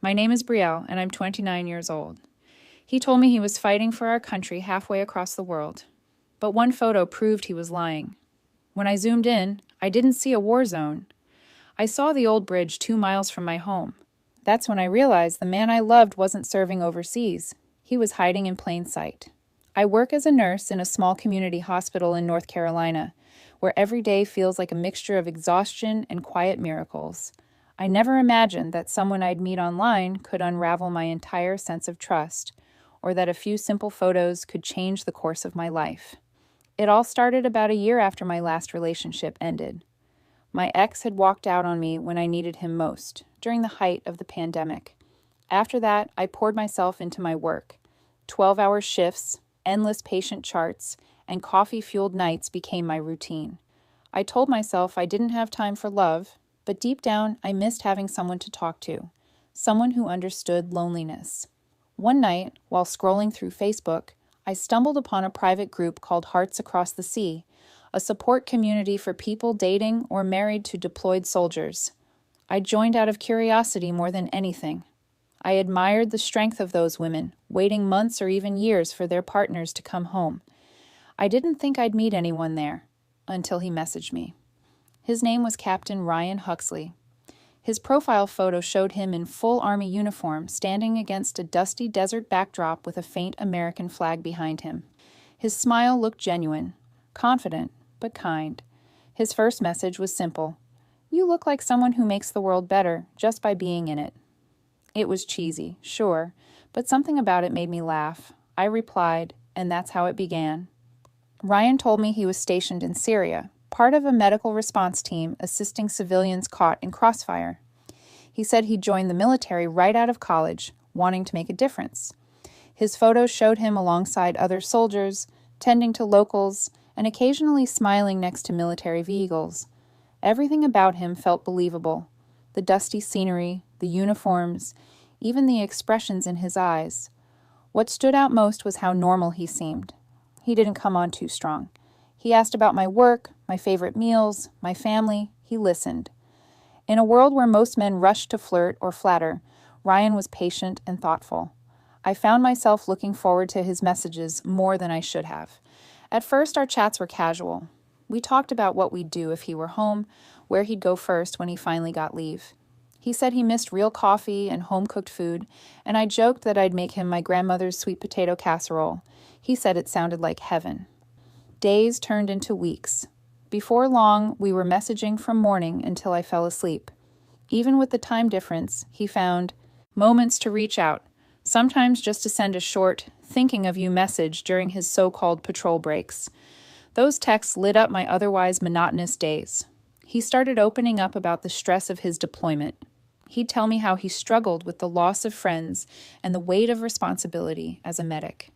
My name is Brielle, and I'm 29 years old. He told me he was fighting for our country halfway across the world. But one photo proved he was lying. When I zoomed in, I didn't see a war zone. I saw the old bridge 2 miles from my home. That's when I realized the man I loved wasn't serving overseas. He was hiding in plain sight. I work as a nurse in a small community hospital in North Carolina, where every day feels like a mixture of exhaustion and quiet miracles. I never imagined that someone I'd meet online could unravel my entire sense of trust, or that a few simple photos could change the course of my life. It all started about a year after my last relationship ended. My ex had walked out on me when I needed him most, during the height of the pandemic. After that, I poured myself into my work. 12-hour shifts, endless patient charts, and coffee-fueled nights became my routine. I told myself I didn't have time for love, but deep down, I missed having someone to talk to, someone who understood loneliness. One night, while scrolling through Facebook, I stumbled upon a private group called Hearts Across the Sea, a support community for people dating or married to deployed soldiers. I joined out of curiosity more than anything. I admired the strength of those women, waiting months or even years for their partners to come home. I didn't think I'd meet anyone there, until he messaged me. His name was Captain Ryan Huxley. His profile photo showed him in full Army uniform, standing against a dusty desert backdrop with a faint American flag behind him. His smile looked genuine, confident, but kind. His first message was simple. "You look like someone who makes the world better just by being in it." It was cheesy, sure, but something about it made me laugh. I replied, and that's how it began. Ryan told me he was stationed in Syria, part of a medical response team assisting civilians caught in crossfire. He said he joined the military right out of college, wanting to make a difference. His photos showed him alongside other soldiers, tending to locals, and occasionally smiling next to military vehicles. Everything about him felt believable. The dusty scenery, the uniforms, even the expressions in his eyes. What stood out most was how normal he seemed. He didn't come on too strong. He asked about my work, my favorite meals, my family. He listened. In a world where most men rush to flirt or flatter, Ryan was patient and thoughtful. I found myself looking forward to his messages more than I should have. At first, our chats were casual. We talked about what we'd do if he were home, where he'd go first when he finally got leave. He said he missed real coffee and home-cooked food, and I joked that I'd make him my grandmother's sweet potato casserole. He said it sounded like heaven. Days turned into weeks. Before long, we were messaging from morning until I fell asleep. Even with the time difference, he found moments to reach out, sometimes just to send a short, thinking of you message during his so-called patrol breaks. Those texts lit up my otherwise monotonous days. He started opening up about the stress of his deployment. He'd tell me how he struggled with the loss of friends and the weight of responsibility as a medic.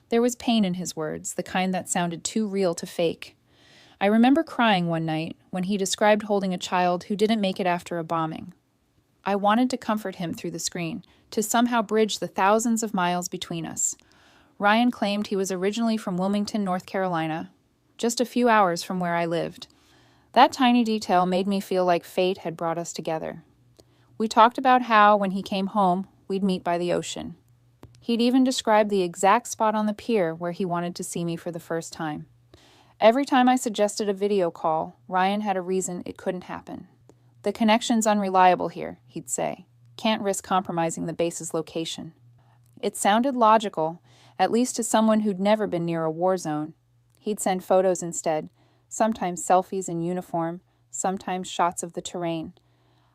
There was pain in his words, the kind that sounded too real to fake. I remember crying one night when he described holding a child who didn't make it after a bombing. I wanted to comfort him through the screen, to somehow bridge the thousands of miles between us. Ryan claimed he was originally from Wilmington, North Carolina, just a few hours from where I lived. That tiny detail made me feel like fate had brought us together. We talked about how, when he came home, we'd meet by the ocean. He'd even described the exact spot on the pier where he wanted to see me for the first time. Every time I suggested a video call, Ryan had a reason it couldn't happen. "The connection's unreliable here," he'd say. "Can't risk compromising the base's location." It sounded logical, at least to someone who'd never been near a war zone. He'd send photos instead, sometimes selfies in uniform, sometimes shots of the terrain.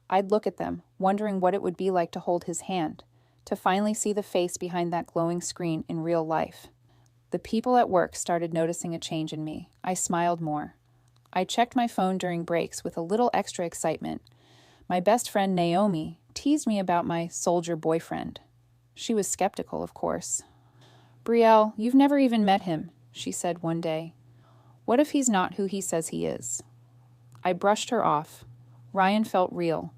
I'd look at them, wondering what it would be like to hold his hand, to finally see the face behind that glowing screen in real life. The people at work started noticing a change in me. I smiled more. I checked my phone during breaks with a little extra excitement. My best friend Naomi teased me about my soldier boyfriend. She was skeptical, of course. "Brielle, you've never even met him," she said one day. "What if he's not who he says he is?" I brushed her off. Ryan felt real.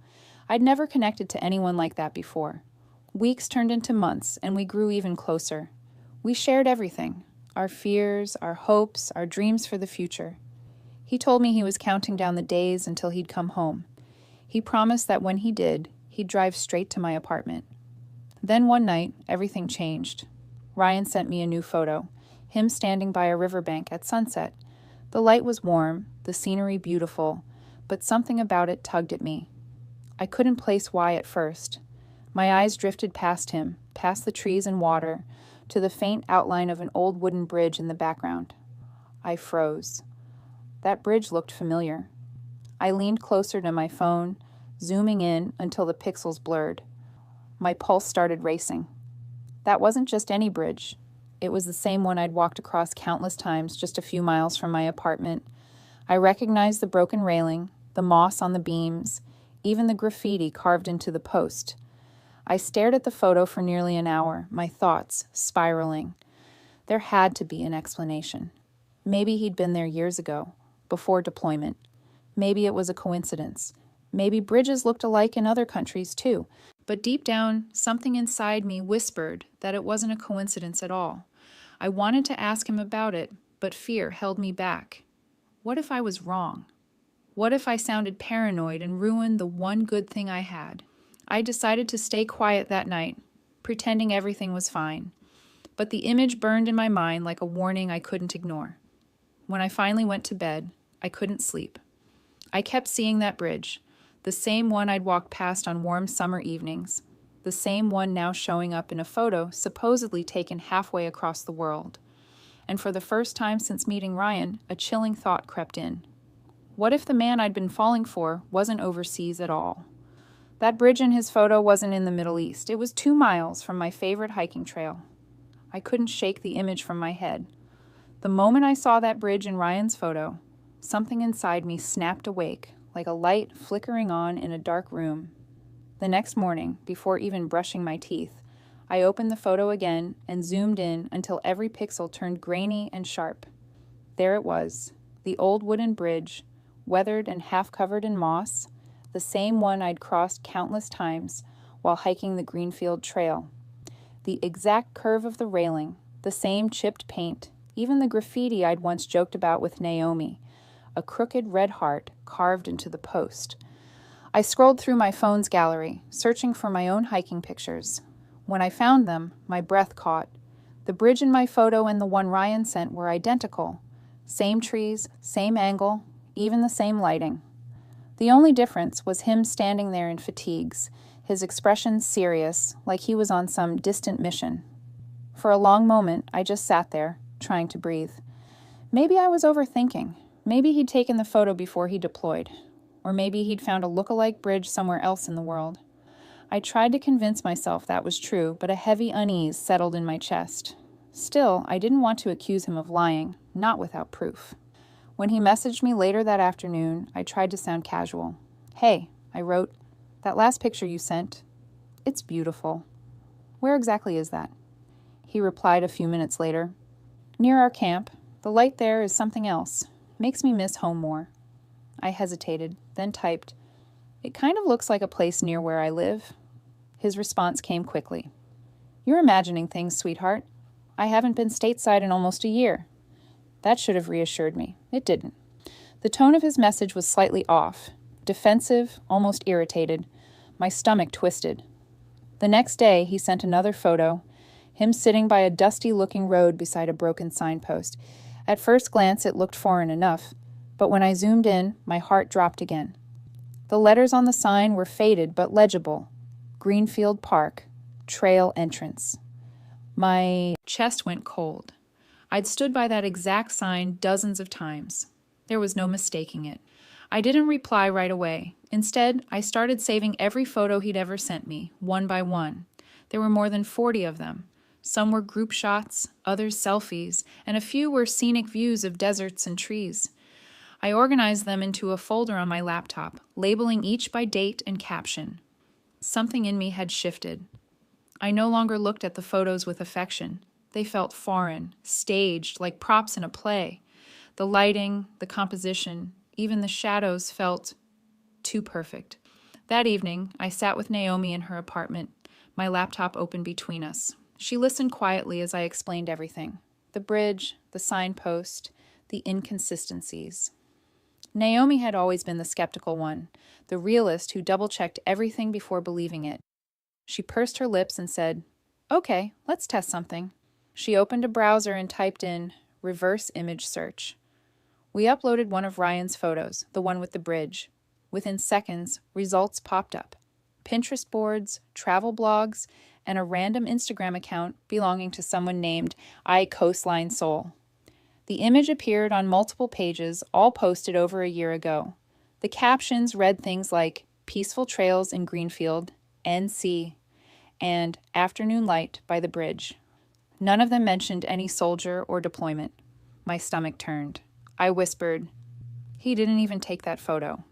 I'd never connected to anyone like that before. Weeks turned into months, and we grew even closer. We shared everything, our fears, our hopes, our dreams for the future. He told me he was counting down the days until he'd come home. He promised that when he did, he'd drive straight to my apartment. Then one night, everything changed. Ryan sent me a new photo, him standing by a riverbank at sunset. The light was warm, the scenery beautiful, but something about it tugged at me. I couldn't place why at first. My eyes drifted past him, past the trees and water, to the faint outline of an old wooden bridge in the background. I froze. That bridge looked familiar. I leaned closer to my phone, zooming in until the pixels blurred. My pulse started racing. That wasn't just any bridge. It was the same one I'd walked across countless times just a few miles from my apartment. I recognized the broken railing, the moss on the beams, even the graffiti carved into the post. I stared at the photo for nearly an hour, my thoughts spiraling. There had to be an explanation. Maybe he'd been there years ago, before deployment. Maybe it was a coincidence. Maybe bridges looked alike in other countries too. But deep down, something inside me whispered that it wasn't a coincidence at all. I wanted to ask him about it, but fear held me back. What if I was wrong? What if I sounded paranoid and ruined the one good thing I had? I decided to stay quiet that night, pretending everything was fine. But the image burned in my mind like a warning I couldn't ignore. When I finally went to bed, I couldn't sleep. I kept seeing that bridge, the same one I'd walked past on warm summer evenings, the same one now showing up in a photo supposedly taken halfway across the world. And for the first time since meeting Ryan, a chilling thought crept in. What if the man I'd been falling for wasn't overseas at all? That bridge in his photo wasn't in the Middle East. It was 2 miles from my favorite hiking trail. I couldn't shake the image from my head. The moment I saw that bridge in Ryan's photo, something inside me snapped awake, like a light flickering on in a dark room. The next morning, before even brushing my teeth, I opened the photo again and zoomed in until every pixel turned grainy and sharp. There it was, the old wooden bridge, weathered and half covered in moss, the same one I'd crossed countless times while hiking the Greenfield Trail. The exact curve of the railing, the same chipped paint, even the graffiti I'd once joked about with Naomi, a crooked red heart carved into the post. I scrolled through my phone's gallery, searching for my own hiking pictures. When I found them, my breath caught. The bridge in my photo and the one Ryan sent were identical. Same trees, same angle, even the same lighting. The only difference was him standing there in fatigues, his expression serious, like he was on some distant mission. For a long moment, I just sat there, trying to breathe. Maybe I was overthinking. Maybe he'd taken the photo before he deployed. Or maybe he'd found a look-alike bridge somewhere else in the world. I tried to convince myself that was true, but a heavy unease settled in my chest. Still, I didn't want to accuse him of lying, not without proof. When he messaged me later that afternoon, I tried to sound casual. "Hey," I wrote, "that last picture you sent, it's beautiful. Where exactly is that?" He replied a few minutes later, "Near our camp. The light there is something else. Makes me miss home more." I hesitated, then typed, "It kind of looks like a place near where I live." His response came quickly. "You're imagining things, sweetheart. I haven't been stateside in almost a year." That should have reassured me. It didn't. The tone of his message was slightly off, defensive, almost irritated. My stomach twisted. The next day, he sent another photo, him sitting by a dusty-looking road beside a broken signpost. At first glance, it looked foreign enough, but when I zoomed in, my heart dropped again. The letters on the sign were faded but legible. Greenfield Park, trail entrance. My chest went cold. I'd stood by that exact sign dozens of times. There was no mistaking it. I didn't reply right away. Instead, I started saving every photo he'd ever sent me, one by one. There were more than 40 of them. Some were group shots, others selfies, and a few were scenic views of deserts and trees. I organized them into a folder on my laptop, labeling each by date and caption. Something in me had shifted. I no longer looked at the photos with affection. They felt foreign, staged, like props in a play. The lighting, the composition, even the shadows felt too perfect. That evening, I sat with Naomi in her apartment, my laptop open between us. She listened quietly as I explained everything. The bridge, the signpost, the inconsistencies. Naomi had always been the skeptical one, the realist who double-checked everything before believing it. She pursed her lips and said, "Okay, let's test something." She opened a browser and typed in reverse image search. We uploaded one of Ryan's photos, the one with the bridge. Within seconds, results popped up. Pinterest boards, travel blogs, and a random Instagram account belonging to someone named Coastline Soul. The image appeared on multiple pages, all posted over a year ago. The captions read things like "Peaceful Trails in Greenfield," "NC," and "Afternoon Light by the Bridge." None of them mentioned any soldier or deployment. My stomach turned. I whispered, "He didn't even take that photo."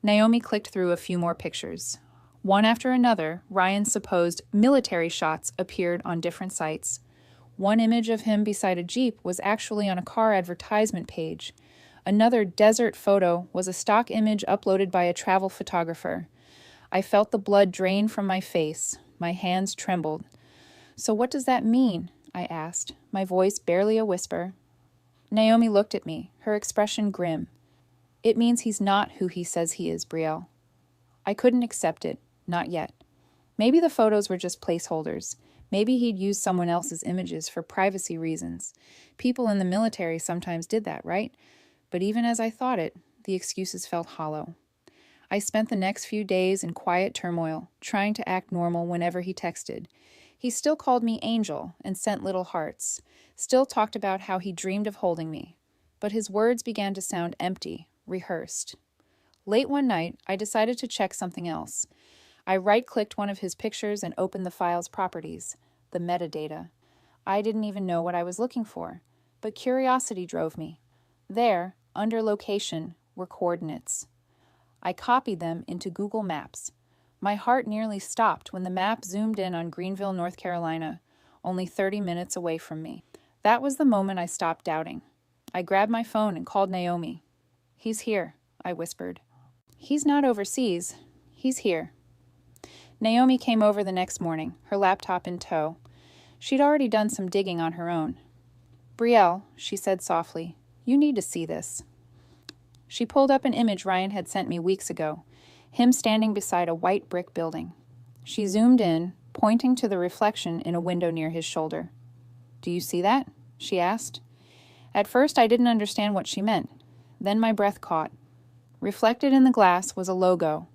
Naomi clicked through a few more pictures. One after another, Ryan's supposed military shots appeared on different sites. One image of him beside a Jeep was actually on a car advertisement page. Another desert photo was a stock image uploaded by a travel photographer. I felt the blood drain from my face. My hands trembled. "So what does that mean?" I asked, my voice barely a whisper. Naomi looked at me, her expression grim. "It means he's not who he says he is, Brielle." I couldn't accept it, not yet. Maybe the photos were just placeholders. Maybe he'd used someone else's images for privacy reasons. People in the military sometimes did that, right? But even as I thought it, the excuses felt hollow. I spent the next few days in quiet turmoil, trying to act normal whenever he texted. He still called me Angel and sent little hearts, still talked about how he dreamed of holding me. But his words began to sound empty, rehearsed. Late one night, I decided to check something else. I right-clicked one of his pictures and opened the file's properties, the metadata. I didn't even know what I was looking for, but curiosity drove me. There, under location, were coordinates. I copied them into Google Maps. My heart nearly stopped when the map zoomed in on Greenville, North Carolina, only 30 minutes away from me. That was the moment I stopped doubting. I grabbed my phone and called Naomi. "He's here," I whispered. "He's not overseas. He's here." Naomi came over the next morning, her laptop in tow. She'd already done some digging on her own. "Brielle," she said softly, "you need to see this." She pulled up an image Ryan had sent me weeks ago, him standing beside a white brick building. She zoomed in, pointing to the reflection in a window near his shoulder. "Do you see that?" she asked. At first I didn't understand what she meant. Then my breath caught. Reflected in the glass was a logo,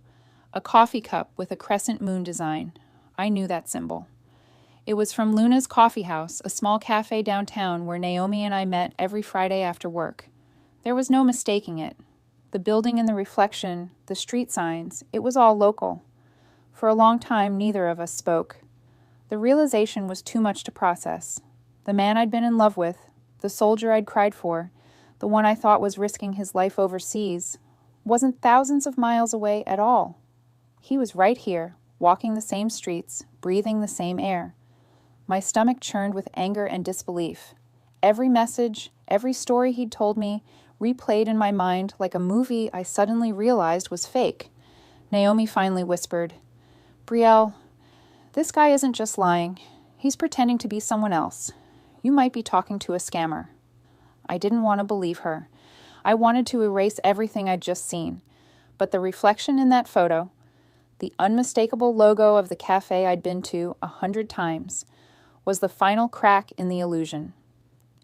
a coffee cup with a crescent moon design. I knew that symbol. It was from Luna's Coffee House, a small cafe downtown where Naomi and I met every Friday after work. There was no mistaking it. The building and the reflection, the street signs, it was all local. For a long time, neither of us spoke. The realization was too much to process. The man I'd been in love with, the soldier I'd cried for, the one I thought was risking his life overseas, wasn't thousands of miles away at all. He was right here, walking the same streets, breathing the same air. My stomach churned with anger and disbelief. Every message, every story he'd told me, replayed in my mind like a movie I suddenly realized was fake. Naomi finally whispered, "Brielle, this guy isn't just lying. He's pretending to be someone else. You might be talking to a scammer." I didn't want to believe her. I wanted to erase everything I'd just seen. But the reflection in that photo, the unmistakable logo of the cafe I'd been to 100 times, was the final crack in the illusion.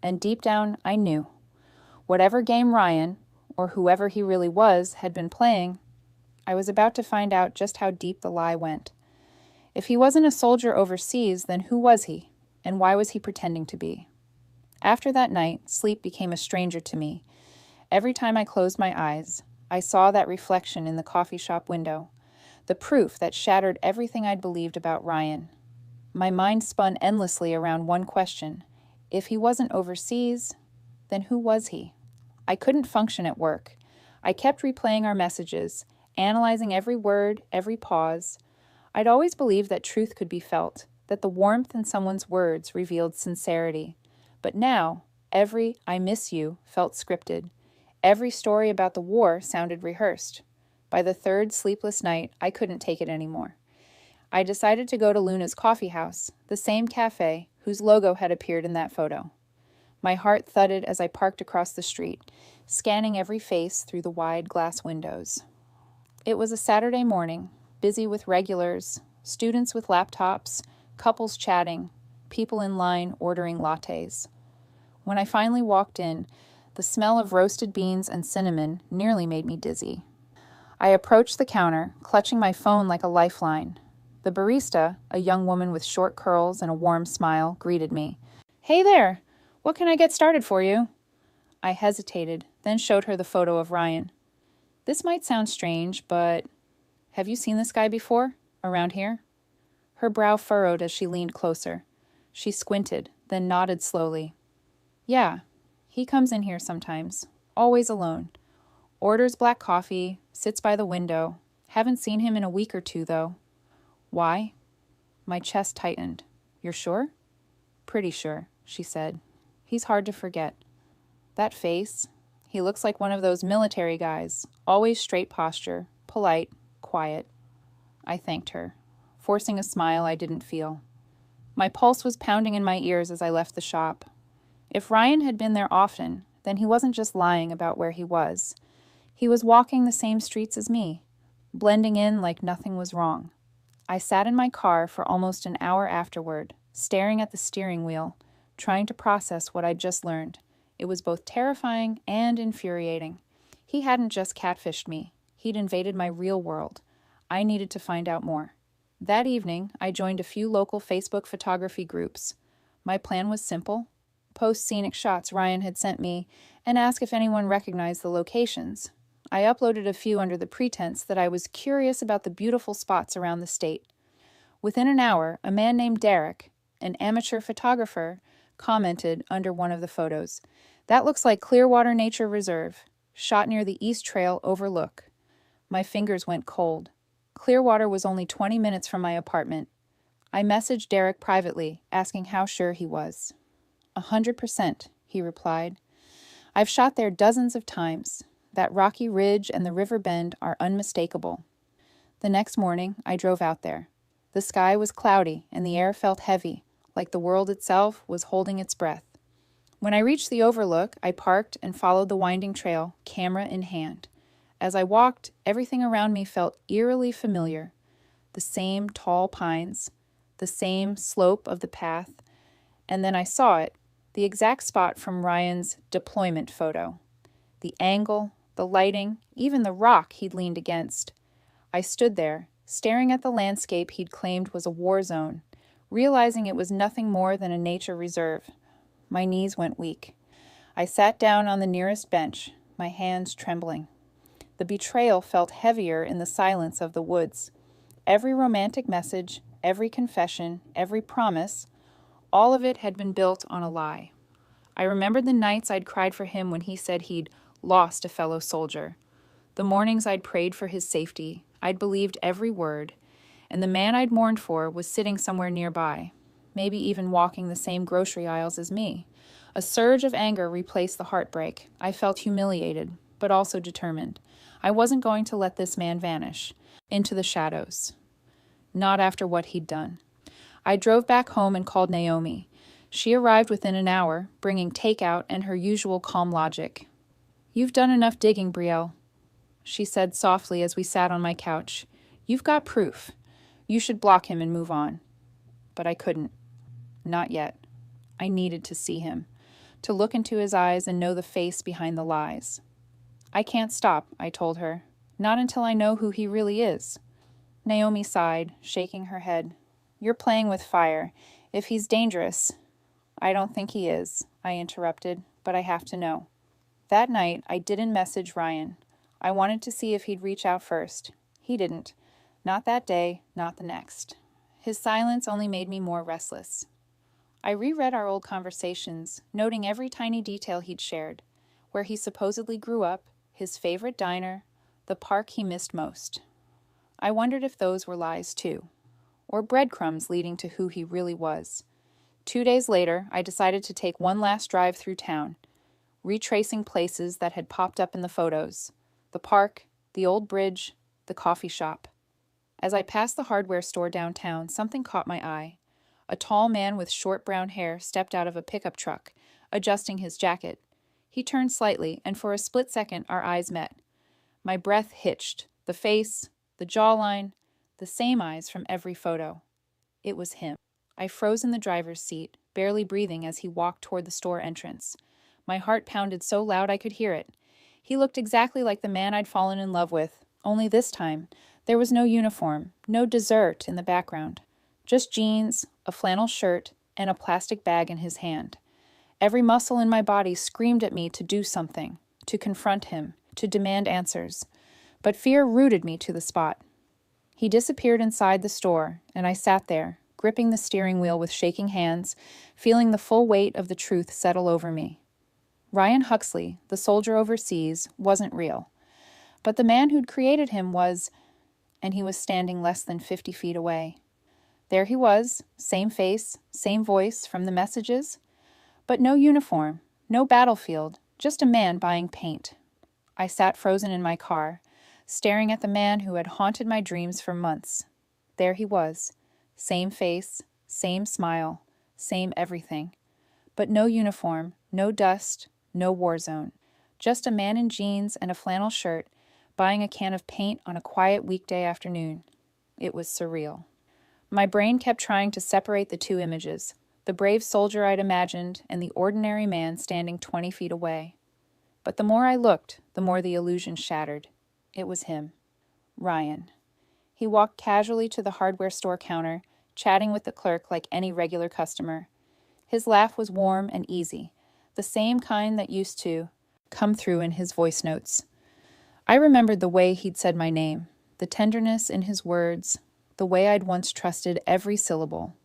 And deep down, I knew. Whatever game Ryan, or whoever he really was, had been playing, I was about to find out just how deep the lie went. If he wasn't a soldier overseas, then who was he? And why was he pretending to be? After that night, sleep became a stranger to me. Every time I closed my eyes, I saw that reflection in the coffee shop window, the proof that shattered everything I'd believed about Ryan. My mind spun endlessly around one question. If he wasn't overseas, then who was he? I couldn't function at work. I kept replaying our messages, analyzing every word, every pause. I'd always believed that truth could be felt, that the warmth in someone's words revealed sincerity. But now, every "I miss you" felt scripted. Every story about the war sounded rehearsed. By the third sleepless night, I couldn't take it anymore. I decided to go to Luna's Coffee House, the same cafe whose logo had appeared in that photo. My heart thudded as I parked across the street. scanning every face through the wide glass windows. It was a Saturday morning, busy with regulars, students with laptops, couples chatting, people in line ordering lattes. When I finally walked in, the smell of roasted beans and cinnamon nearly made me dizzy. I approached the counter, clutching my phone like a lifeline. The barista, a young woman with short curls and a warm smile, greeted me. "Hey there! What can I get started for you?" I hesitated, then showed her the photo of Ryan. "This might sound strange, but have you seen this guy before? Around here?" Her brow furrowed as she leaned closer. She squinted, then nodded slowly. "Yeah, he comes in here sometimes, always alone. Orders black coffee, sits by the window. Haven't seen him in a week or two, though." "Why?" My chest tightened. "You're sure?" "Pretty sure," she said. "He's hard to forget. That face, he looks like one of those military guys, always straight posture, polite, quiet." I thanked her, forcing a smile I didn't feel. My pulse was pounding in my ears as I left the shop. If Ryan had been there often, then he wasn't just lying about where he was. He was walking the same streets as me, blending in like nothing was wrong. I sat in my car for almost an hour afterward, staring at the steering wheel, trying to process what I'd just learned. It was both terrifying and infuriating. He hadn't just catfished me. He'd invaded my real world. I needed to find out more. That evening, I joined a few local Facebook photography groups. My plan was simple: post scenic shots Ryan had sent me and ask if anyone recognized the locations. I uploaded a few under the pretense that I was curious about the beautiful spots around the state. Within an hour, a man named Derek, an amateur photographer, commented under one of the photos, "That looks like Clearwater Nature Reserve, shot near the East Trail Overlook." My fingers went cold. Clearwater was only 20 minutes from my apartment. I messaged Derek privately, asking how sure he was. 100%, he replied. "I've shot there dozens of times. That rocky ridge and the river bend are unmistakable." The next morning, I drove out there. The sky was cloudy and the air felt heavy, like the world itself was holding its breath. When I reached the overlook, I parked and followed the winding trail, camera in hand. As I walked, everything around me felt eerily familiar. The same tall pines, the same slope of the path, and then I saw it, the exact spot from Ryan's deployment photo. The angle, the lighting, even the rock he'd leaned against. I stood there, staring at the landscape he'd claimed was a war zone, realizing it was nothing more than a nature reserve. My knees went weak. I sat down on the nearest bench, my hands trembling. The betrayal felt heavier in the silence of the woods. Every romantic message, every confession, every promise, all of it had been built on a lie. I remembered the nights I'd cried for him when he said he'd lost a fellow soldier. The mornings I'd prayed for his safety. I'd believed every word. And the man I'd mourned for was sitting somewhere nearby, maybe even walking the same grocery aisles as me. A surge of anger replaced the heartbreak. I felt humiliated, but also determined. I wasn't going to let this man vanish into the shadows. Not after what he'd done. I drove back home and called Naomi. She arrived within an hour, bringing takeout and her usual calm logic. "You've done enough digging, Brielle," she said softly as we sat on my couch. "You've got proof. You should block him and move on." But I couldn't. Not yet. I needed to see him, to look into his eyes and know the face behind the lies. "I can't stop," I told her. "Not until I know who he really is." Naomi sighed, shaking her head. "You're playing with fire. If he's dangerous—" "I don't think he is," I interrupted, "but I have to know." That night, I didn't message Ryan. I wanted to see if he'd reach out first. He didn't. Not that day, not the next. His silence only made me more restless. I reread our old conversations, noting every tiny detail he'd shared, where he supposedly grew up, his favorite diner, the park he missed most. I wondered if those were lies too, or breadcrumbs leading to who he really was. 2 days later, I decided to take one last drive through town, retracing places that had popped up in the photos: the park, the old bridge, the coffee shop. As I passed the hardware store downtown, something caught my eye. A tall man with short brown hair stepped out of a pickup truck, adjusting his jacket. He turned slightly, and for a split second our eyes met. My breath hitched. The face, the jawline, the same eyes from every photo. It was him. I froze in the driver's seat, barely breathing as he walked toward the store entrance. My heart pounded so loud I could hear it. He looked exactly like the man I'd fallen in love with, only this time, there was no uniform, no dessert in the background. Just jeans, a flannel shirt, and a plastic bag in his hand. Every muscle in my body screamed at me to do something, to confront him, to demand answers. But fear rooted me to the spot. He disappeared inside the store, and I sat there, gripping the steering wheel with shaking hands, feeling the full weight of the truth settle over me. Ryan Huxley, the soldier overseas, wasn't real. But the man who'd created him was, and he was standing less than 50 feet away. There he was, same face, same voice from the messages, but no uniform, no battlefield, just a man buying paint. I sat frozen in my car, staring at the man who had haunted my dreams for months. There he was, same face, same smile, same everything. But no uniform, no dust, no war zone. Just a man in jeans and a flannel shirt buying a can of paint on a quiet weekday afternoon. It was surreal. My brain kept trying to separate the two images, the brave soldier I'd imagined and the ordinary man standing 20 feet away. But the more I looked, the more the illusion shattered. It was him. Ryan. He walked casually to the hardware store counter, chatting with the clerk like any regular customer. His laugh was warm and easy, the same kind that used to come through in his voice notes. I remembered the way he'd said my name, the tenderness in his words, the way I'd once trusted every syllable.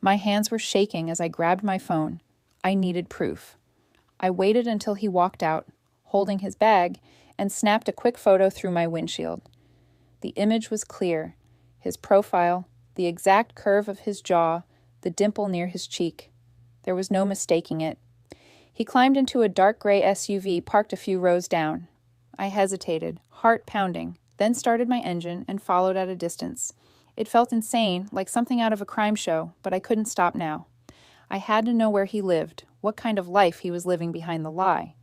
My hands were shaking as I grabbed my phone. I needed proof. I waited until he walked out, holding his bag, and snapped a quick photo through my windshield. The image was clear, his profile, the exact curve of his jaw, the dimple near his cheek. There was no mistaking it. He climbed into a dark gray SUV parked a few rows down. I hesitated, heart pounding, then started my engine and followed at a distance. It felt insane, like something out of a crime show, but I couldn't stop now. I had to know where he lived, what kind of life he was living behind the lie.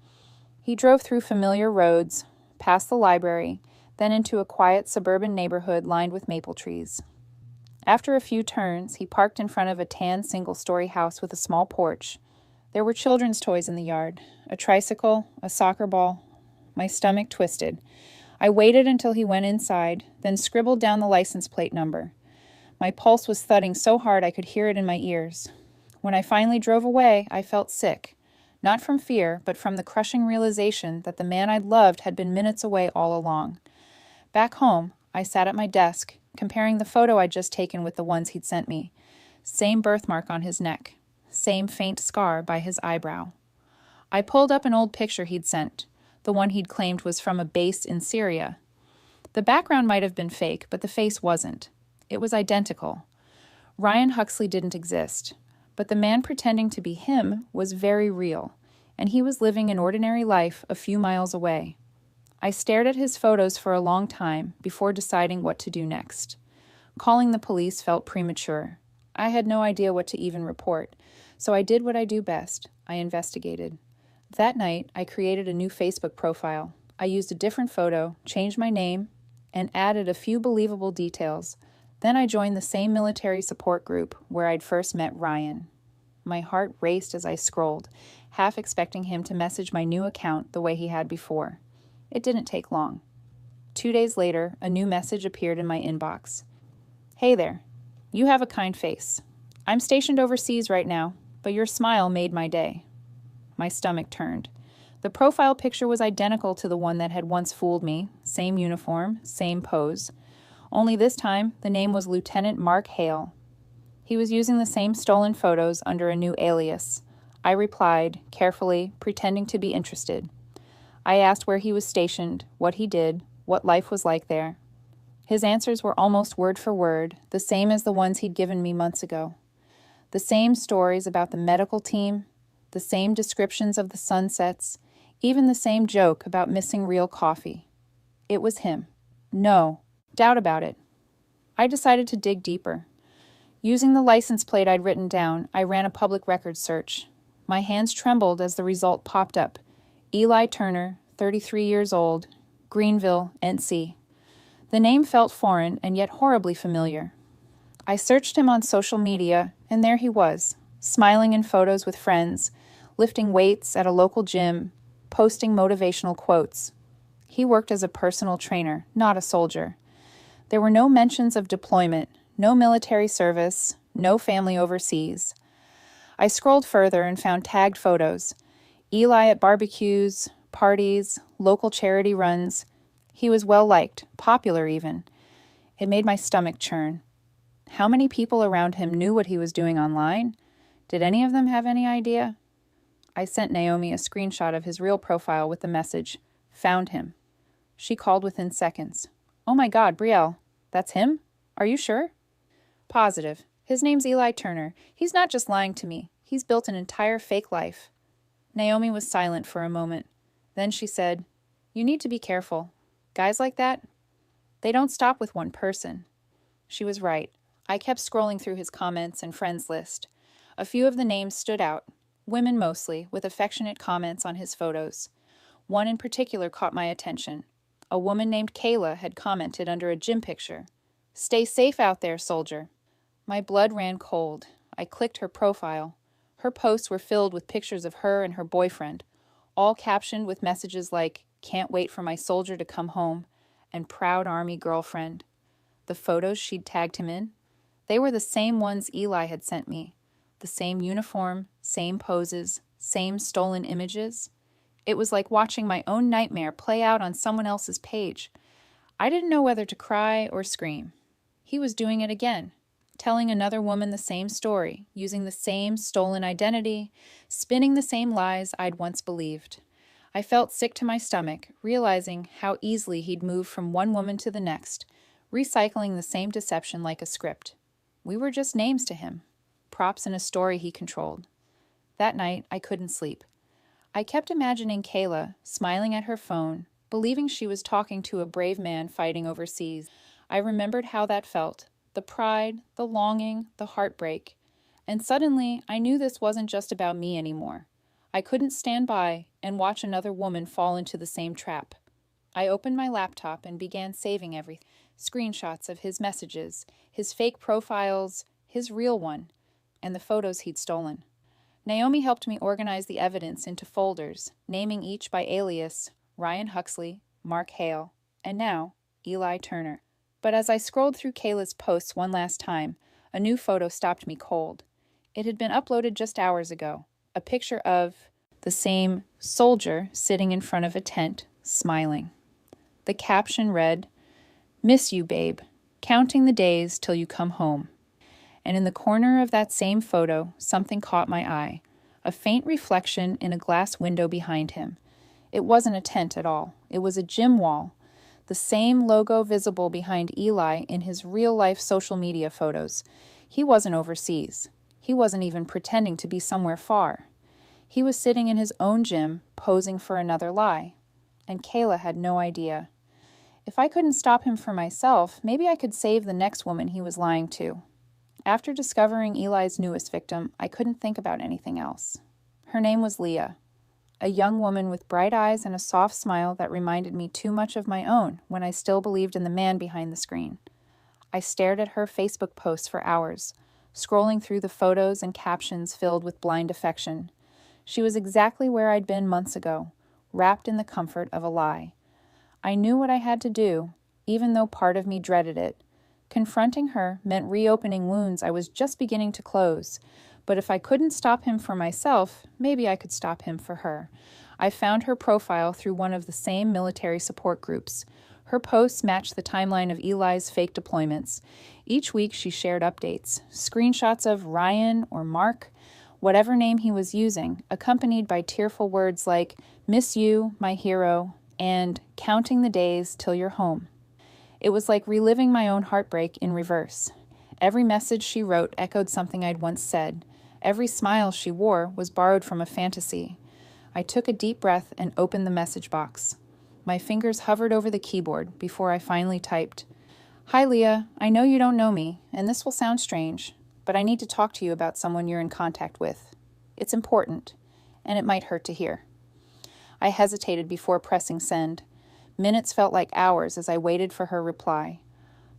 He drove through familiar roads, past the library, then into a quiet suburban neighborhood lined with maple trees. After a few turns, he parked in front of a tan single-story house with a small porch. There were children's toys in the yard, a tricycle, a soccer ball. My stomach twisted. I waited until he went inside, then scribbled down the license plate number. My pulse was thudding so hard I could hear it in my ears. When I finally drove away, I felt sick. Not from fear, but from the crushing realization that the man I'd loved had been minutes away all along. Back home, I sat at my desk, comparing the photo I'd just taken with the ones he'd sent me. Same birthmark on his neck. Same faint scar by his eyebrow. I pulled up an old picture he'd sent, the one he'd claimed was from a base in Syria. The background might have been fake, but the face wasn't. It was identical. Ryan Huxley didn't exist, but the man pretending to be him was very real, and he was living an ordinary life a few miles away. I stared at his photos for a long time before deciding what to do next. Calling the police felt premature. I had no idea what to even report, so I did what I do best. I investigated. That night, I created a new Facebook profile. I used a different photo, changed my name, and added a few believable details. Then I joined the same military support group where I'd first met Ryan. My heart raced as I scrolled, half expecting him to message my new account the way he had before. It didn't take long. 2 days later, a new message appeared in my inbox. Hey there. You have a kind face. I'm stationed overseas right now, but your smile made my day. My stomach turned. The profile picture was identical to the one that had once fooled me. Same uniform, same pose. Only this time, the name was Lieutenant Mark Hale. He was using the same stolen photos under a new alias. I replied, carefully, pretending to be interested. I asked where he was stationed, what he did, what life was like there. His answers were almost word for word, the same as the ones he'd given me months ago. The same stories about the medical team, the same descriptions of the sunsets, even the same joke about missing real coffee. It was him. No doubt about it. I decided to dig deeper. Using the license plate I'd written down, I ran a public records search. My hands trembled as the result popped up. Eli Turner, 33 years old, Greenville, NC. The name felt foreign and yet horribly familiar. I searched him on social media, and there he was, smiling in photos with friends, lifting weights at a local gym, posting motivational quotes. He worked as a personal trainer, not a soldier. There were no mentions of deployment, no military service, no family overseas. I scrolled further and found tagged photos. Eli at barbecues, parties, local charity runs. He was well-liked, popular even. It made my stomach churn. How many people around him knew what he was doing online? Did any of them have any idea? I sent Naomi a screenshot of his real profile with the message, "Found him." She called within seconds. "Oh my God, Brielle, that's him? Are you sure?" "Positive. His name's Eli Turner. He's not just lying to me. He's built an entire fake life." Naomi was silent for a moment. Then she said, "You need to be careful. Guys like that, they don't stop with one person." She was right. I kept scrolling through his comments and friends list. A few of the names stood out, women mostly, with affectionate comments on his photos. One in particular caught my attention. A woman named Kayla had commented under a gym picture, "Stay safe out there, soldier." My blood ran cold. I clicked her profile. Her posts were filled with pictures of her and her boyfriend, all captioned with messages like, "Can't wait for my soldier to come home," and "Proud Army girlfriend." The photos she'd tagged him in, they were the same ones Eli had sent me. The same uniform, same poses, same stolen images. It was like watching my own nightmare play out on someone else's page. I didn't know whether to cry or scream. He was doing it again, telling another woman the same story, using the same stolen identity, spinning the same lies I'd once believed. I felt sick to my stomach, realizing how easily he'd move from one woman to the next, recycling the same deception like a script. We were just names to him, props in a story he controlled. That night, I couldn't sleep. I kept imagining Kayla, smiling at her phone, believing she was talking to a brave man fighting overseas. I remembered how that felt, the pride, the longing, the heartbreak. And suddenly, I knew this wasn't just about me anymore. I couldn't stand by and watch another woman fall into the same trap. I opened my laptop and began saving everything. Screenshots of his messages, his fake profiles, his real one, and the photos he'd stolen. Naomi helped me organize the evidence into folders, naming each by alias Ryan Huxley, Mark Hale, and now Eli Turner. But as I scrolled through Kayla's posts one last time, a new photo stopped me cold. It had been uploaded just hours ago, a picture of the same soldier sitting in front of a tent, smiling. The caption read, "Miss you, babe. Counting the days till you come home." And in the corner of that same photo, something caught my eye, a faint reflection in a glass window behind him. It wasn't a tent at all. It was a gym wall, the same logo visible behind Eli in his real-life social media photos. He wasn't overseas. He wasn't even pretending to be somewhere far. He was sitting in his own gym, posing for another lie. And Kayla had no idea. If I couldn't stop him for myself, maybe I could save the next woman he was lying to. After discovering Eli's newest victim, I couldn't think about anything else. Her name was Leah, a young woman with bright eyes and a soft smile that reminded me too much of my own when I still believed in the man behind the screen. I stared at her Facebook posts for hours, scrolling through the photos and captions filled with blind affection. She was exactly where I'd been months ago, wrapped in the comfort of a lie. I knew what I had to do, even though part of me dreaded it. Confronting her meant reopening wounds I was just beginning to close, but if I couldn't stop him for myself, maybe I could stop him for her. I found her profile through one of the same military support groups. Her posts matched the timeline of Eli's fake deployments. Each week she shared updates, screenshots of Ryan or Mark, whatever name he was using, accompanied by tearful words like, "Miss you, my hero," and "Counting the days till you're home." It was like reliving my own heartbreak in reverse. Every message she wrote echoed something I'd once said. Every smile she wore was borrowed from a fantasy. I took a deep breath and opened the message box. My fingers hovered over the keyboard before I finally typed, "Hi Leah, I know you don't know me, and this will sound strange, but I need to talk to you about someone you're in contact with. It's important, and it might hurt to hear." I hesitated before pressing send. Minutes felt like hours as I waited for her reply.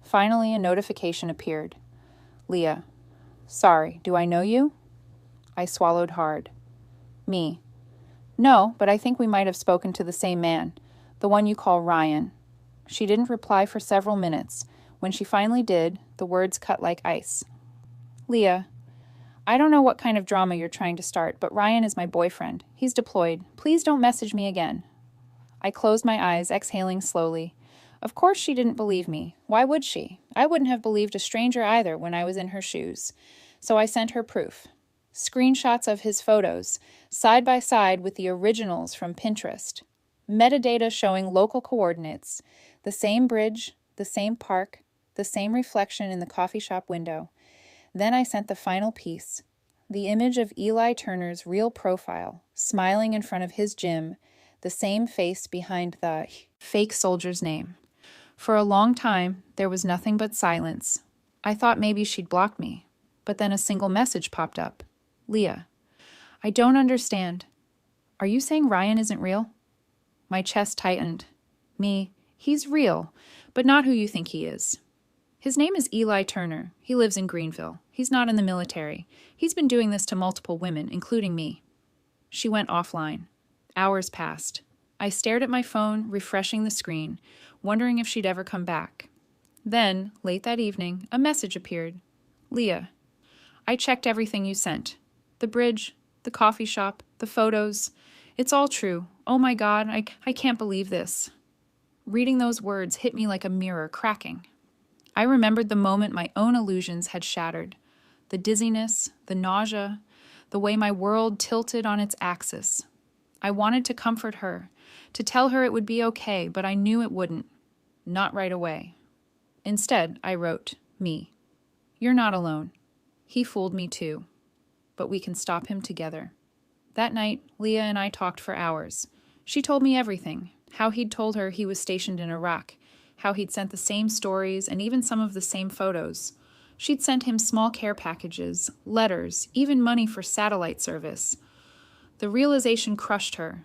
Finally, a notification appeared. Leah. Sorry, do I know you? I swallowed hard. Me. No, but I think we might have spoken to the same man, the one you call Ryan. She didn't reply for several minutes. When she finally did, the words cut like ice. Leah. I don't know what kind of drama you're trying to start, but Ryan is my boyfriend. He's deployed. Please don't message me again. I closed my eyes, exhaling slowly. Of course she didn't believe me. Why would she? I wouldn't have believed a stranger either when I was in her shoes. So I sent her proof. Screenshots of his photos, side by side with the originals from Pinterest. Metadata showing local coordinates, the same bridge, the same park, the same reflection in the coffee shop window. Then I sent the final piece, the image of Eli Turner's real profile, smiling in front of his gym, the same face behind the fake soldier's name. For a long time, there was nothing but silence. I thought maybe she'd blocked me, but then a single message popped up. Leah. I don't understand. Are you saying Ryan isn't real? My chest tightened. Me. He's real, but not who you think he is. His name is Eli Turner. He lives in Greenville. He's not in the military. He's been doing this to multiple women, including me. She went offline. Hours passed. I stared at my phone, refreshing the screen, wondering if she'd ever come back. Then, late that evening, a message appeared. Leah. I checked everything you sent. The bridge, the coffee shop, the photos. It's all true. Oh my God, I can't believe this. Reading those words hit me like a mirror cracking. I remembered the moment my own illusions had shattered. The dizziness, the nausea, the way my world tilted on its axis. I wanted to comfort her, to tell her it would be okay, but I knew it wouldn't. Not right away. Instead, I wrote, me. You're not alone. He fooled me too. But we can stop him together. That night, Leah and I talked for hours. She told me everything, how he'd told her he was stationed in Iraq, how he'd sent the same stories and even some of the same photos. She'd sent him small care packages, letters, even money for satellite service. The realization crushed her.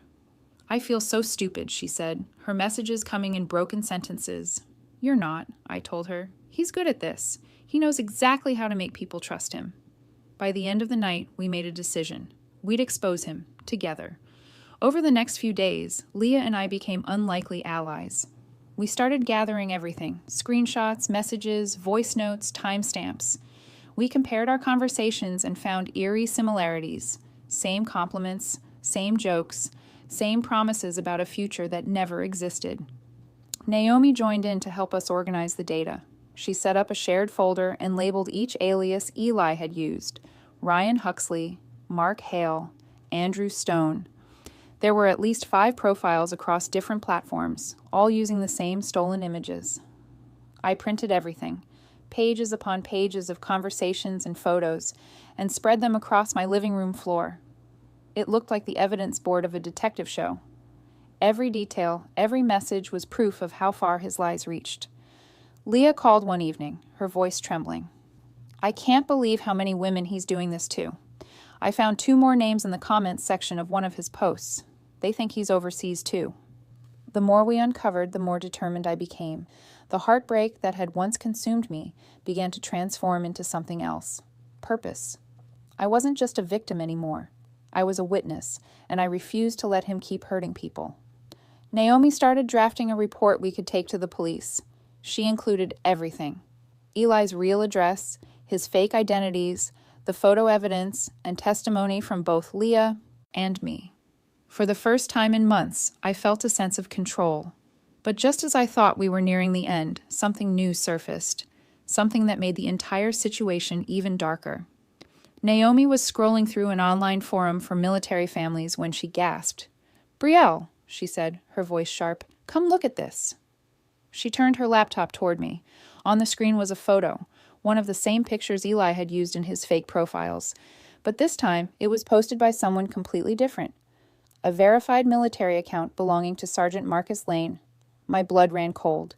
I feel so stupid, she said, her messages coming in broken sentences. You're not, I told her. He's good at this. He knows exactly how to make people trust him. By the end of the night, we made a decision. We'd expose him, together. Over the next few days, Leah and I became unlikely allies. We started gathering everything, screenshots, messages, voice notes, timestamps. We compared our conversations and found eerie similarities. Same compliments, same jokes, same promises about a future that never existed. Naomi joined in to help us organize the data. She set up a shared folder and labeled each alias Eli had used: Ryan Huxley, Mark Hale, Andrew Stone. There were at least 5 profiles across different platforms, all using the same stolen images. I printed everything, pages upon pages of conversations and photos, and spread them across my living room floor. It looked like the evidence board of a detective show. Every detail, every message was proof of how far his lies reached. Leah called one evening, her voice trembling. I can't believe how many women he's doing this to. I found 2 more names in the comments section of one of his posts. They think he's overseas too. The more we uncovered, the more determined I became. The heartbreak that had once consumed me began to transform into something else. Purpose. I wasn't just a victim anymore. I was a witness, and I refused to let him keep hurting people. Naomi started drafting a report we could take to the police. She included everything: Eli's real address, his fake identities, the photo evidence, and testimony from both Leah and me. For the first time in months, I felt a sense of control. But just as I thought we were nearing the end, something new surfaced, something that made the entire situation even darker. Naomi was scrolling through an online forum for military families when she gasped. "Brielle," she said, her voice sharp, "come look at this." She turned her laptop toward me. On the screen was a photo, one of the same pictures Eli had used in his fake profiles. But this time, it was posted by someone completely different. A verified military account belonging to Sergeant Marcus Lane. My blood ran cold.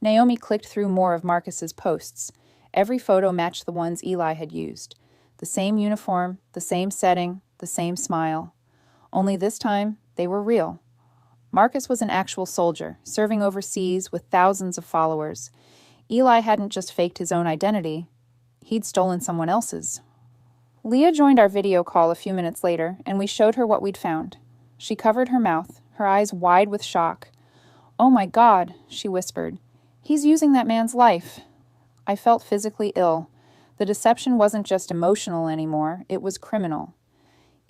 Naomi clicked through more of Marcus's posts. Every photo matched the ones Eli had used. The same uniform, the same setting, the same smile. Only this time, they were real. Marcus was an actual soldier, serving overseas with thousands of followers. Eli hadn't just faked his own identity, he'd stolen someone else's. Leah joined our video call a few minutes later, and we showed her what we'd found. She covered her mouth, her eyes wide with shock. "Oh my God," she whispered. "He's using that man's life." I felt physically ill. The deception wasn't just emotional anymore, it was criminal.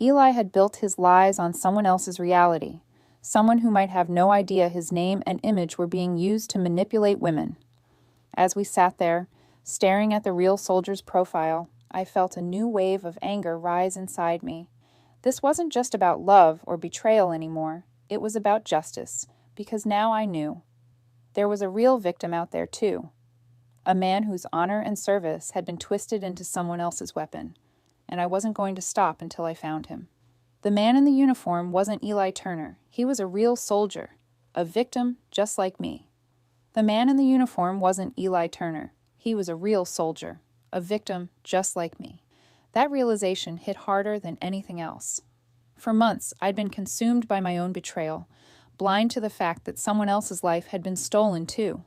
Eli had built his lies on someone else's reality, someone who might have no idea his name and image were being used to manipulate women. As we sat there, staring at the real soldier's profile, I felt a new wave of anger rise inside me. This wasn't just about love or betrayal anymore. It was about justice, because now I knew. There was a real victim out there, too. A man whose honor and service had been twisted into someone else's weapon, and I wasn't going to stop until I found him. The man in the uniform wasn't Eli Turner. He was a real soldier, a victim just like me. The man in the uniform wasn't Eli Turner. He was a real soldier, a victim just like me. That realization hit harder than anything else. For months, I'd been consumed by my own betrayal, blind to the fact that someone else's life had been stolen too.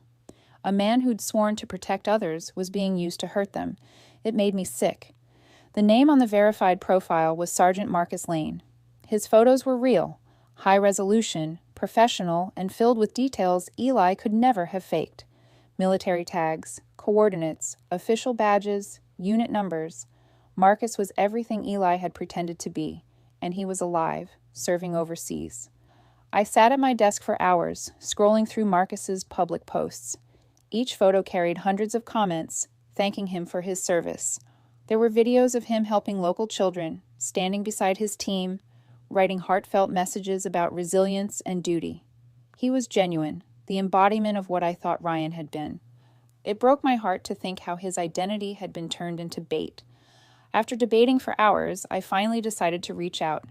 A man who'd sworn to protect others was being used to hurt them. It made me sick. The name on the verified profile was Sergeant Marcus Lane. His photos were real, high resolution, professional, and filled with details Eli could never have faked. Military tags, coordinates, official badges, unit numbers. Marcus was everything Eli had pretended to be, and he was alive, serving overseas. I sat at my desk for hours, scrolling through Marcus's public posts. Each photo carried hundreds of comments, thanking him for his service. There were videos of him helping local children, standing beside his team, writing heartfelt messages about resilience and duty. He was genuine, the embodiment of what I thought Ryan had been. It broke my heart to think how his identity had been turned into bait. After debating for hours, I finally decided to reach out.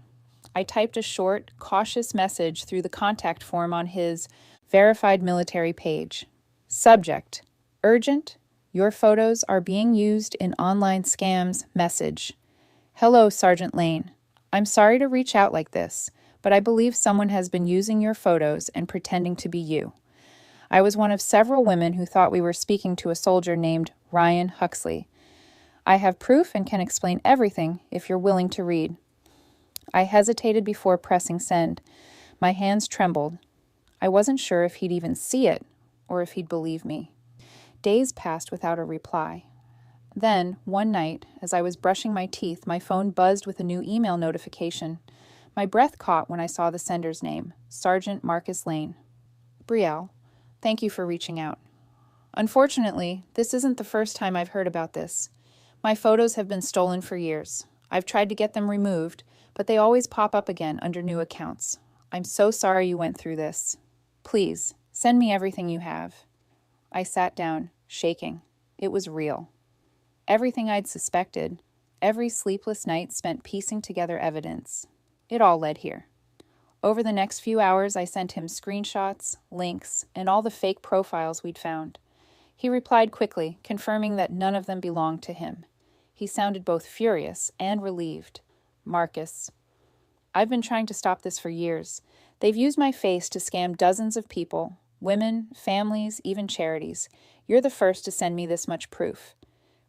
I typed a short, cautious message through the contact form on his verified military page. Subject: Urgent. Your photos are being used in online scams. Message: Hello, Sergeant Lane. I'm sorry to reach out like this, but I believe someone has been using your photos and pretending to be you. I was one of several women who thought we were speaking to a soldier named Ryan Huxley. I have proof and can explain everything if you're willing to read. I hesitated before pressing send. My hands trembled. I wasn't sure if he'd even see it or if he'd believe me. Days passed without a reply. Then, one night, as I was brushing my teeth, my phone buzzed with a new email notification. My breath caught when I saw the sender's name, Sergeant Marcus Lane. Brielle, thank you for reaching out. Unfortunately, this isn't the first time I've heard about this. My photos have been stolen for years. I've tried to get them removed, but they always pop up again under new accounts. I'm so sorry you went through this. Please, send me everything you have. I sat down, shaking. It was real. Everything I'd suspected, every sleepless night spent piecing together evidence. It all led here. Over the next few hours, I sent him screenshots, links, and all the fake profiles we'd found. He replied quickly, confirming that none of them belonged to him. He sounded both furious and relieved. Marcus. I've been trying to stop this for years. They've used my face to scam dozens of people, women, families, even charities. You're the first to send me this much proof.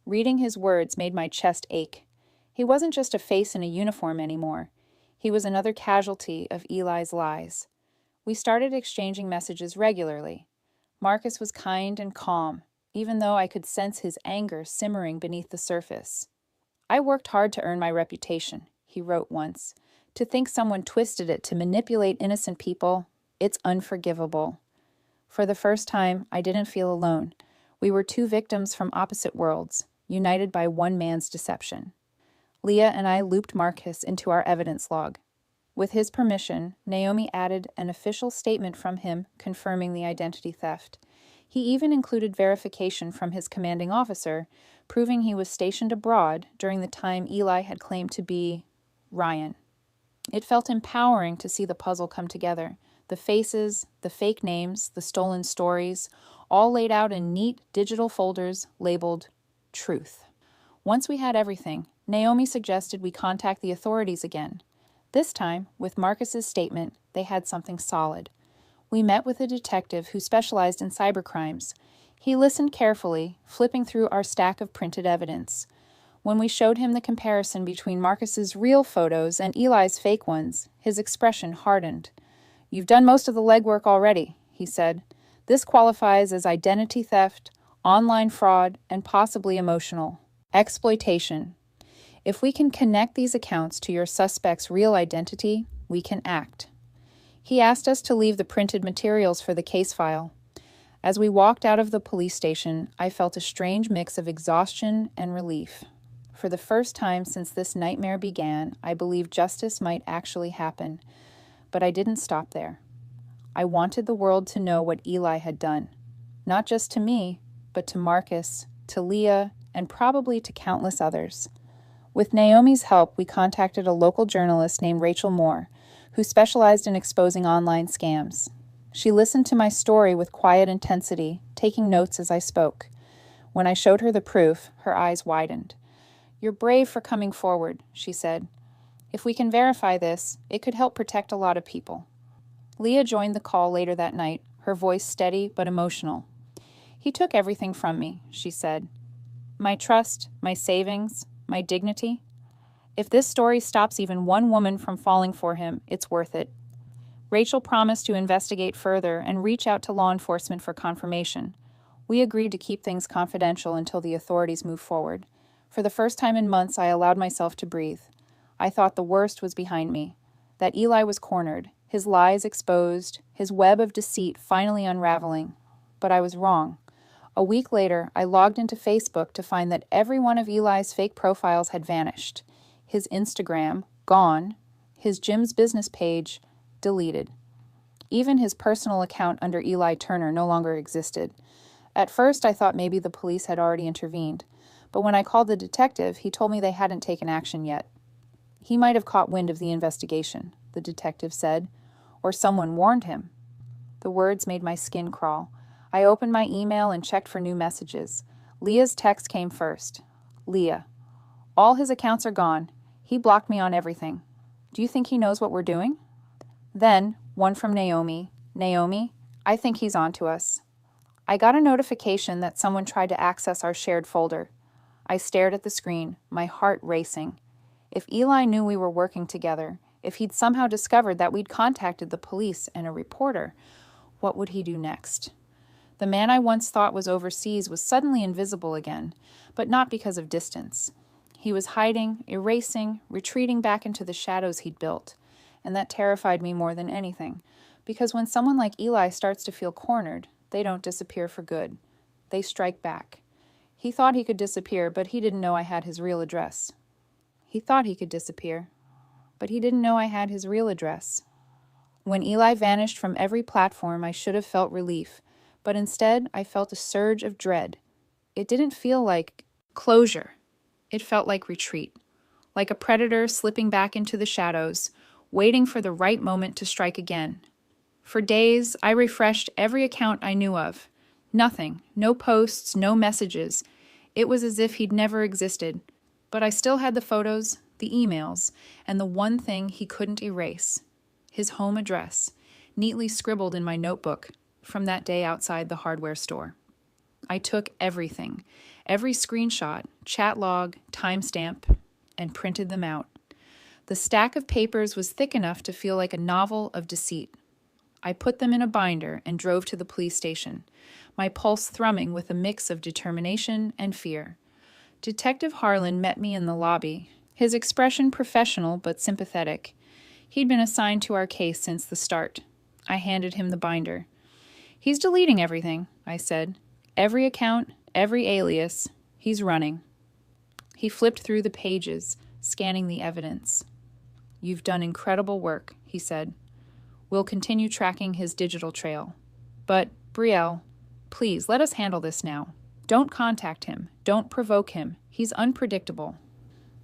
Reading his words made my chest ache. He wasn't just a face in a uniform anymore. He was another casualty of Eli's lies. We started exchanging messages regularly. Marcus was kind and calm, even though I could sense his anger simmering beneath the surface. I worked hard to earn my reputation, he wrote once. To think someone twisted it to manipulate innocent people, it's unforgivable. For the first time, I didn't feel alone. We were two victims from opposite worlds, united by one man's deception. Leah and I looped Marcus into our evidence log. With his permission, Naomi added an official statement from him confirming the identity theft. He even included verification from his commanding officer, proving he was stationed abroad during the time Eli had claimed to be Ryan. It felt empowering to see the puzzle come together. The faces, the fake names, the stolen stories, all laid out in neat digital folders labeled Truth. Once we had everything, Naomi suggested we contact the authorities again. This time, with Marcus's statement, they had something solid. We met with a detective who specialized in cybercrimes. He listened carefully, flipping through our stack of printed evidence. When we showed him the comparison between Marcus's real photos and Eli's fake ones, his expression hardened. "You've done most of the legwork already," he said. "This qualifies as identity theft, online fraud, and possibly emotional exploitation. If we can connect these accounts to your suspect's real identity, we can act." He asked us to leave the printed materials for the case file. As we walked out of the police station, I felt a strange mix of exhaustion and relief. For the first time since this nightmare began, I believed justice might actually happen. But I didn't stop there. I wanted the world to know what Eli had done. Not just to me, but to Marcus, to Leah, and probably to countless others. With Naomi's help, we contacted a local journalist named Rachel Moore, who specialized in exposing online scams. She listened to my story with quiet intensity, taking notes as I spoke. When I showed her the proof, her eyes widened. "You're brave for coming forward," she said. "If we can verify this, it could help protect a lot of people." Leah joined the call later that night, her voice steady but emotional. "He took everything from me," she said. "My trust, my savings, my dignity. If this story stops even one woman from falling for him, it's worth it." Rachel promised to investigate further and reach out to law enforcement for confirmation. We agreed to keep things confidential until the authorities moved forward. For the first time in months, I allowed myself to breathe. I thought the worst was behind me, that Eli was cornered, his lies exposed, his web of deceit finally unraveling. But I was wrong. A week later, I logged into Facebook to find that every one of Eli's fake profiles had vanished. His Instagram, gone. His Jim's business page, deleted. Even his personal account under Eli Turner no longer existed. At first, I thought maybe the police had already intervened, but when I called the detective, he told me they hadn't taken action yet. "He might have caught wind of the investigation," the detective said, "or someone warned him." The words made my skin crawl. I opened my email and checked for new messages. Leah's text came first. "Leah, all his accounts are gone. He blocked me on everything. Do you think he knows what we're doing?" Then, one from Naomi. "Naomi, I think he's on to us." I got a notification that someone tried to access our shared folder. I stared at the screen, my heart racing. If Eli knew we were working together, if he'd somehow discovered that we'd contacted the police and a reporter, what would he do next? The man I once thought was overseas was suddenly invisible again, but not because of distance. He was hiding, erasing, retreating back into the shadows he'd built. And that terrified me more than anything, because when someone like Eli starts to feel cornered, they don't disappear for good. They strike back. He thought he could disappear, but he didn't know I had his real address. He thought he could disappear, but he didn't know I had his real address. When Eli vanished from every platform, I should have felt relief, but instead I felt a surge of dread. It didn't feel like closure. It felt like retreat, like a predator slipping back into the shadows, waiting for the right moment to strike again. For days, I refreshed every account I knew of. Nothing, no posts, no messages. It was as if he'd never existed. But I still had the photos, the emails, and the one thing he couldn't erase, his home address, neatly scribbled in my notebook from that day outside the hardware store. I took everything, every screenshot, chat log, timestamp, and printed them out. The stack of papers was thick enough to feel like a novel of deceit. I put them in a binder and drove to the police station, my pulse thrumming with a mix of determination and fear. Detective Harlan met me in the lobby, his expression professional but sympathetic. He'd been assigned to our case since the start. I handed him the binder. "He's deleting everything," I said. "Every account, every alias. He's running." He flipped through the pages, scanning the evidence. "You've done incredible work," he said. "We'll continue tracking his digital trail. But, Brielle, please let us handle this now. Don't contact him. Don't provoke him. He's unpredictable."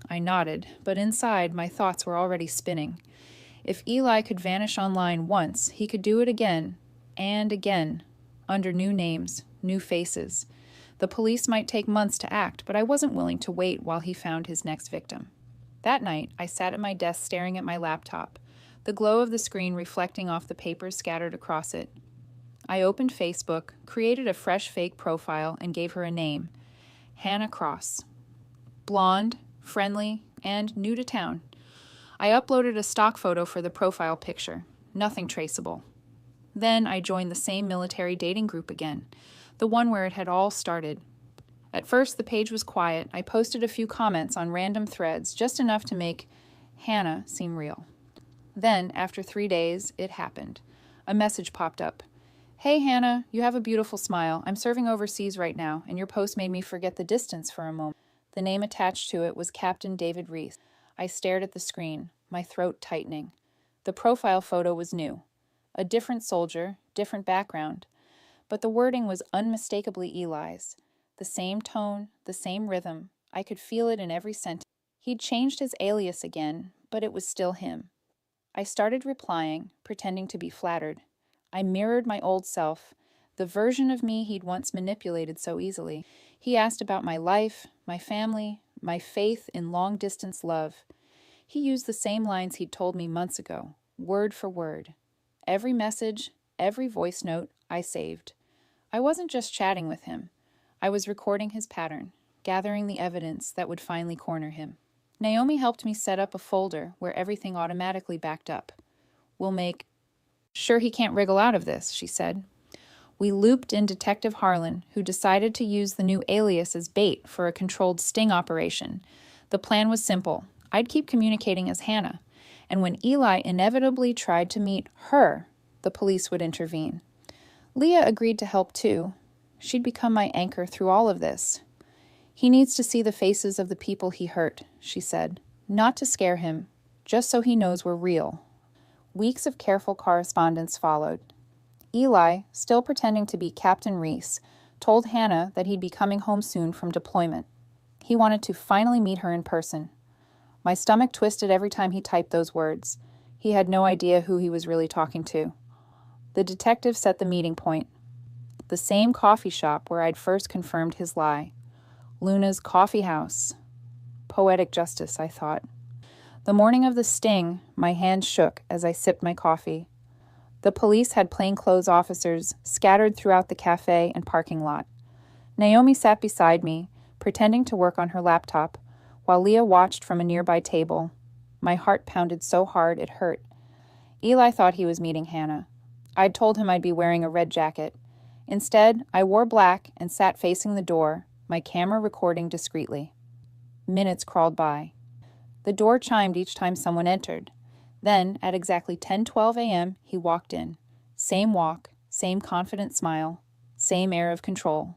I nodded, but inside my thoughts were already spinning. If Eli could vanish online once, he could do it again, and again, under new names, new faces. The police might take months to act, but I wasn't willing to wait while he found his next victim. That night, I sat at my desk staring at my laptop. the glow of the screen reflecting off the papers scattered across it. I opened Facebook, created a fresh fake profile, and gave her a name, Hannah Cross. Blonde, friendly, and new to town. I uploaded a stock photo for the profile picture. Nothing traceable. Then I joined the same military dating group again, the one where it had all started. At first, the page was quiet. I posted a few comments on random threads, just enough to make Hannah seem real. Then, after 3 days, it happened. A message popped up. Hey, Hannah, you have a beautiful smile. I'm serving overseas right now, and your post made me forget the distance for a moment. The name attached to it was Captain David Reese. I stared at the screen, my throat tightening. The profile photo was new. A different soldier, different background. But the wording was unmistakably Eli's. The same tone, the same rhythm. I could feel it in every sentence. He'd changed his alias again, but it was still him. I started replying, pretending to be flattered. I mirrored my old self, the version of me he'd once manipulated so easily. He asked about my life, my family, my faith in long-distance love. He used the same lines he'd told me months ago, word for word. Every message, every voice note, I saved. I wasn't just chatting with him. I was recording his pattern, gathering the evidence that would finally corner him. Naomi helped me set up a folder where everything automatically backed up. We'll make sure he can't wriggle out of this, she said. We looped in Detective Harlan, who decided to use the new alias as bait for a controlled sting operation. The plan was simple. I'd keep communicating as Hannah, and when Eli inevitably tried to meet her, the police would intervene. Leah agreed to help too. She'd become my anchor through all of this. He needs to see the faces of the people he hurt, she said. Not to scare him, just so he knows we're real. Weeks of careful correspondence followed. Eli, still pretending to be Captain Reese, told Hannah that he'd be coming home soon from deployment. He wanted to finally meet her in person. My stomach twisted every time he typed those words. He had no idea who he was really talking to. The detective set the meeting point. The same coffee shop where I'd first confirmed his lie. Luna's coffee house. Poetic justice, I thought. The morning of the sting, my hands shook as I sipped my coffee. The police had plainclothes officers scattered throughout the cafe and parking lot. Naomi sat beside me, pretending to work on her laptop, while Leah watched from a nearby table. My heart pounded so hard it hurt. Eli thought he was meeting Hannah. I'd told him I'd be wearing a red jacket. Instead, I wore black and sat facing the door, my camera recording discreetly. Minutes crawled by. The door chimed each time someone entered. Then, at exactly 10:12 a.m., he walked in. Same walk, same confident smile, same air of control.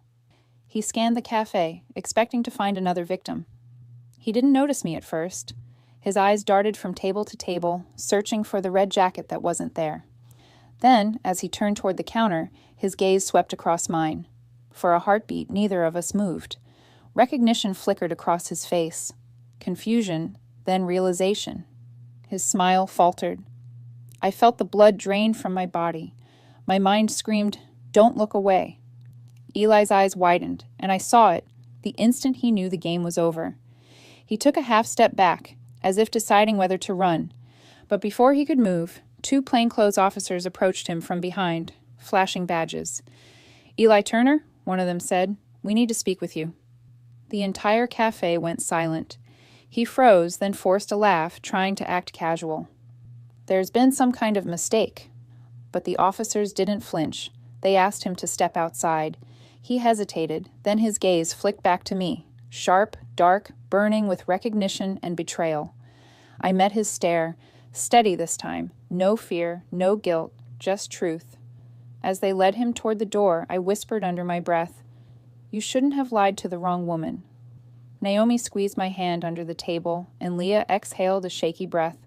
He scanned the cafe, expecting to find another victim. He didn't notice me at first. His eyes darted from table to table, searching for the red jacket that wasn't there. Then, as he turned toward the counter, his gaze swept across mine. For a heartbeat, neither of us moved. Recognition flickered across his face. Confusion, then realization. His smile faltered. I felt the blood drain from my body. My mind screamed, "Don't look away." Eli's eyes widened, and I saw it, the instant he knew the game was over. He took a half step back, as if deciding whether to run. But before he could move, 2 plainclothes officers approached him from behind, flashing badges. "Eli Turner," one of them said, "we need to speak with you." The entire cafe went silent. He froze, then forced a laugh, trying to act casual. "There's been some kind of mistake." But the officers didn't flinch. They asked him to step outside. He hesitated, then his gaze flicked back to me, sharp, dark, burning with recognition and betrayal. I met his stare, steady this time, no fear, no guilt, just truth. As they led him toward the door, I whispered under my breath, "You shouldn't have lied to the wrong woman." Naomi squeezed my hand under the table, and Leah exhaled a shaky breath.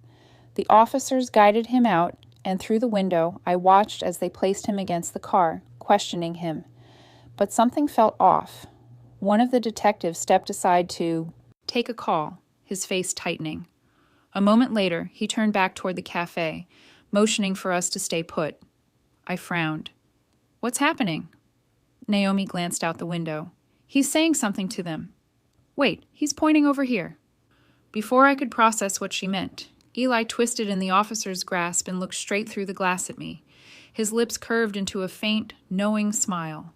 The officers guided him out, and through the window, I watched as they placed him against the car, questioning him. But something felt off. One of the detectives stepped aside to take a call, his face tightening. A moment later, he turned back toward the cafe, motioning for us to stay put. I frowned. "What's happening?" Naomi glanced out the window. "He's saying something to them. Wait, he's pointing over here." Before I could process what she meant, Eli twisted in the officer's grasp and looked straight through the glass at me. His lips curved into a faint, knowing smile.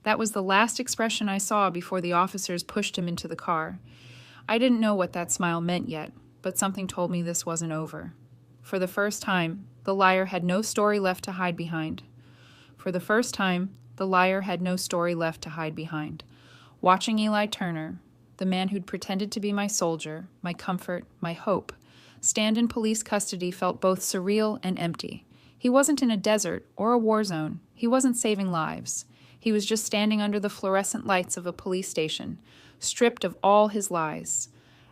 That was the last expression I saw before the officers pushed him into the car. I didn't know what that smile meant yet, but something told me this wasn't over. For the first time, the liar had no story left to hide behind. For the first time, the liar had no story left to hide behind. Watching Eli Turner, the man who'd pretended to be my soldier, my comfort, my hope, stand in police custody felt both surreal and empty. He wasn't in a desert or a war zone. He wasn't saving lives. He was just standing under the fluorescent lights of a police station, stripped of all his lies.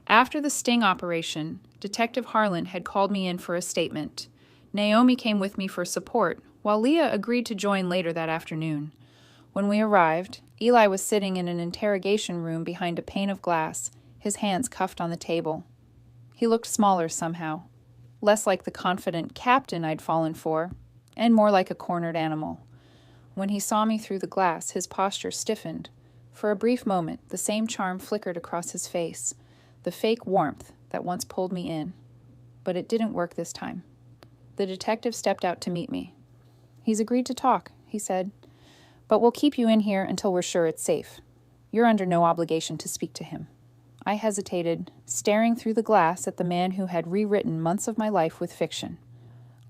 After the sting operation, Detective Harlan had called me in for a statement. Naomi came with me for support, while Leah agreed to join later that afternoon. When we arrived, Eli was sitting in an interrogation room behind a pane of glass, his hands cuffed on the table. He looked smaller somehow, less like the confident captain I'd fallen for, and more like a cornered animal. When he saw me through the glass, his posture stiffened. For a brief moment, the same charm flickered across his face, the fake warmth that once pulled me in. But it didn't work this time. The detective stepped out to meet me. "He's agreed to talk," he said, "but we'll keep you in here until we're sure it's safe. You're under no obligation to speak to him." I hesitated, staring through the glass at the man who had rewritten months of my life with fiction.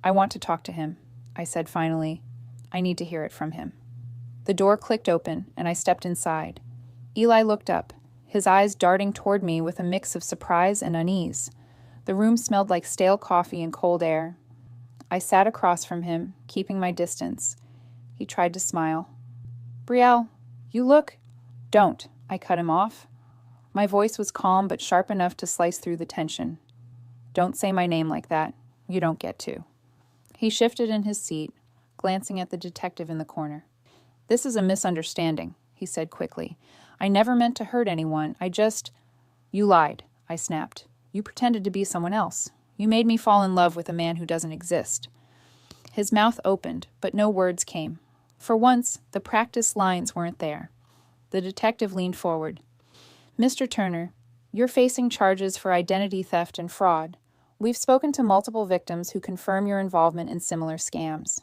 "I want to talk to him," I said finally. "I need to hear it from him." The door clicked open, and I stepped inside. Eli looked up, his eyes darting toward me with a mix of surprise and unease. The room smelled like stale coffee and cold air. I sat across from him, keeping my distance. He tried to smile. "Brielle, you look—" "Don't," I cut him off. My voice was calm but sharp enough to slice through the tension. "Don't say my name like that. You don't get to." He shifted in his seat, glancing at the detective in the corner. "This is a misunderstanding," he said quickly. "I never meant to hurt anyone. I just—" "You lied," I snapped. "You pretended to be someone else. You made me fall in love with a man who doesn't exist." His mouth opened, but no words came. For once, the practiced lines weren't there. The detective leaned forward. "Mr. Turner, you're facing charges for identity theft and fraud. We've spoken to multiple victims who confirm your involvement in similar scams."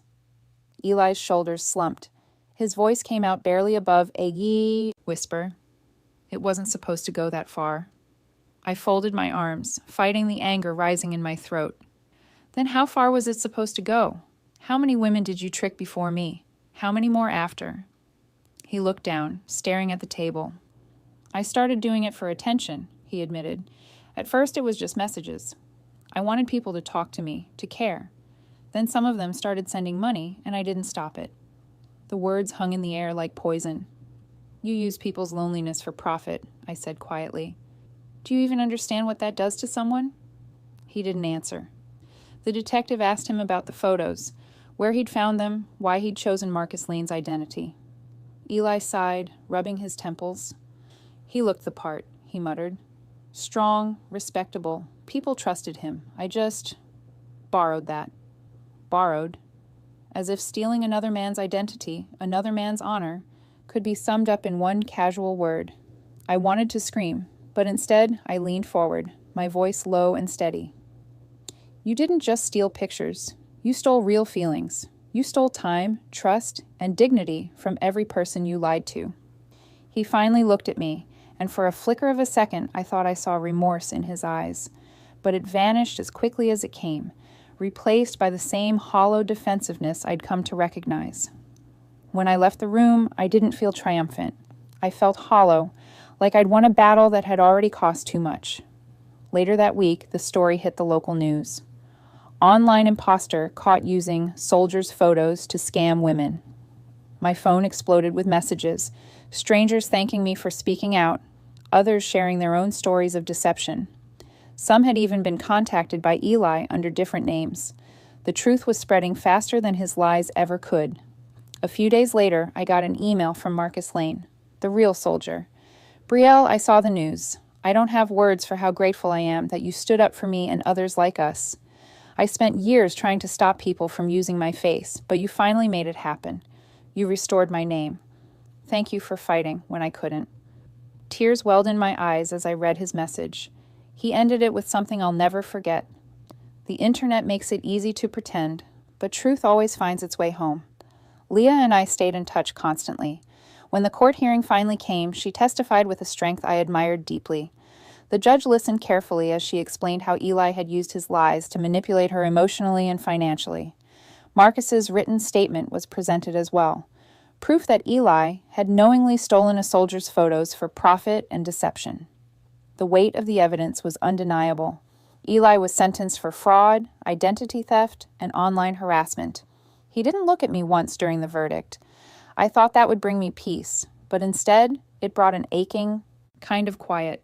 Eli's shoulders slumped. His voice came out barely above a yee whisper. It wasn't supposed to go that far. I folded my arms, fighting the anger rising in my throat. Then how far was it supposed to go? How many women did you trick before me? How many more after? He looked down, staring at the table. "I started doing it for attention," he admitted. "At first it was just messages. I wanted people to talk to me, to care. Then some of them started sending money, and I didn't stop it." The words hung in the air like poison. "You use people's loneliness for profit," I said quietly. "Do you even understand what that does to someone?" He didn't answer. The detective asked him about the photos, where he'd found them, why he'd chosen Marcus Lane's identity. Eli sighed, rubbing his temples. "He looked the part," he muttered. "Strong, respectable. People trusted him. I just borrowed that." Borrowed. As if stealing another man's identity, another man's honor, could be summed up in one casual word. I wanted to scream, but instead I leaned forward, my voice low and steady. "You didn't just steal pictures. You stole real feelings. You stole time, trust, and dignity from every person you lied to." He finally looked at me, and for a flicker of a second I thought I saw remorse in his eyes. But it vanished as quickly as it came, replaced by the same hollow defensiveness I'd come to recognize. When I left the room, I didn't feel triumphant. I felt hollow, like I'd won a battle that had already cost too much. Later that week, the story hit the local news. Online imposter caught using soldiers' photos to scam women. My phone exploded with messages, strangers thanking me for speaking out, others sharing their own stories of deception. Some had even been contacted by Eli under different names. The truth was spreading faster than his lies ever could. A few days later, I got an email from Marcus Lane, the real soldier. "Brielle, I saw the news. I don't have words for how grateful I am that you stood up for me and others like us. I spent years trying to stop people from using my face, but you finally made it happen. You restored my name. Thank you for fighting when I couldn't." Tears welled in my eyes as I read his message. He ended it with something I'll never forget. The internet makes it easy to pretend, but truth always finds its way home. Leah and I stayed in touch constantly. When the court hearing finally came, she testified with a strength I admired deeply. The judge listened carefully as she explained how Eli had used his lies to manipulate her emotionally and financially. Marcus's written statement was presented as well, proof that Eli had knowingly stolen a soldier's photos for profit and deception. The weight of the evidence was undeniable. Eli was sentenced for fraud, identity theft, and online harassment. He didn't look at me once during the verdict. I thought that would bring me peace, but instead, it brought an aching kind of quiet.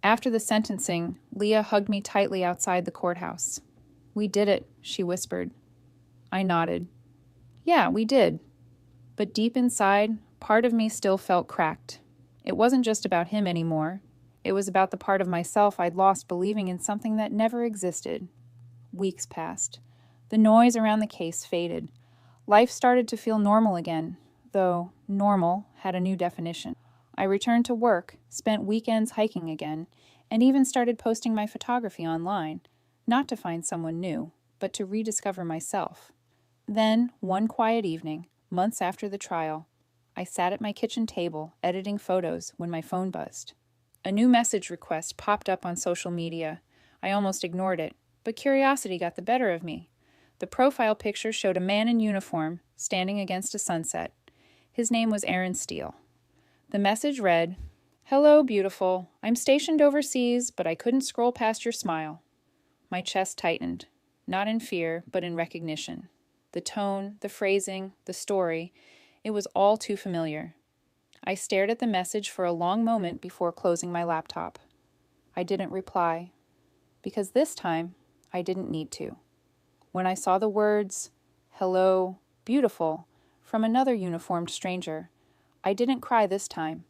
After the sentencing, Leah hugged me tightly outside the courthouse. "We did it," she whispered. I nodded. "Yeah, we did." But deep inside, part of me still felt cracked. It wasn't just about him anymore. It was about the part of myself I'd lost believing in something that never existed. Weeks passed. The noise around the case faded. Life started to feel normal again, though normal had a new definition. I returned to work, spent weekends hiking again, and even started posting my photography online, not to find someone new, but to rediscover myself. Then, one quiet evening, months after the trial, I sat at my kitchen table editing photos when my phone buzzed. A new message request popped up on social media. I almost ignored it, but curiosity got the better of me. The profile picture showed a man in uniform standing against a sunset. His name was Aaron Steele. The message read, "Hello, beautiful. I'm stationed overseas, but I couldn't scroll past your smile." My chest tightened, not in fear, but in recognition. The tone, the phrasing, the story, it was all too familiar. I stared at the message for a long moment before closing my laptop. I didn't reply, because this time I didn't need to. When I saw the words, "Hello, beautiful," from another uniformed stranger, I didn't cry this time.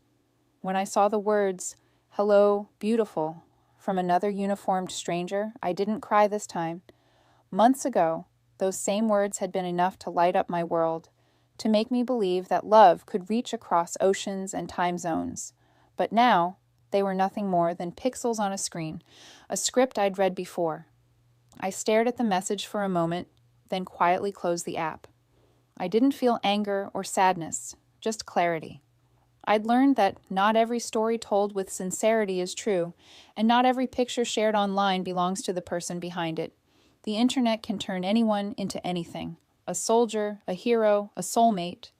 When I saw the words, "Hello, beautiful," from another uniformed stranger, I didn't cry this time. Months ago, those same words had been enough to light up my world, to make me believe that love could reach across oceans and time zones. But now, they were nothing more than pixels on a screen, a script I'd read before. I stared at the message for a moment, then quietly closed the app. I didn't feel anger or sadness, just clarity. I'd learned that not every story told with sincerity is true, and not every picture shared online belongs to the person behind it. The internet can turn anyone into anything. A soldier, a hero, a soulmate.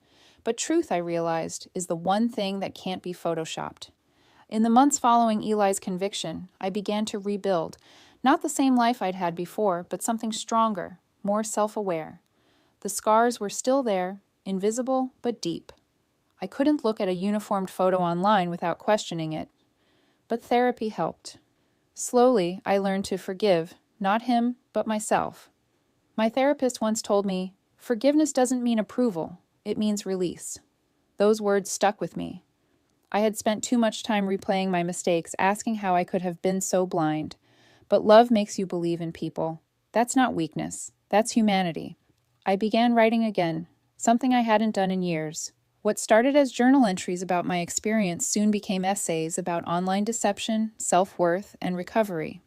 But truth, I realized, is the one thing that can't be photoshopped. In the months following Eli's conviction, I began to rebuild, not the same life I'd had before, but something stronger, more self-aware. The scars were still there, invisible but deep. I couldn't look at a uniformed photo online without questioning it. But therapy helped. Slowly, I learned to forgive, not him, but myself. My therapist once told me, "Forgiveness doesn't mean approval, it means release." Those words stuck with me. I had spent too much time replaying my mistakes, asking how I could have been so blind. But love makes you believe in people. That's not weakness, that's humanity. I began writing again, something I hadn't done in years. What started as journal entries about my experience soon became essays about online deception, self-worth, and recovery.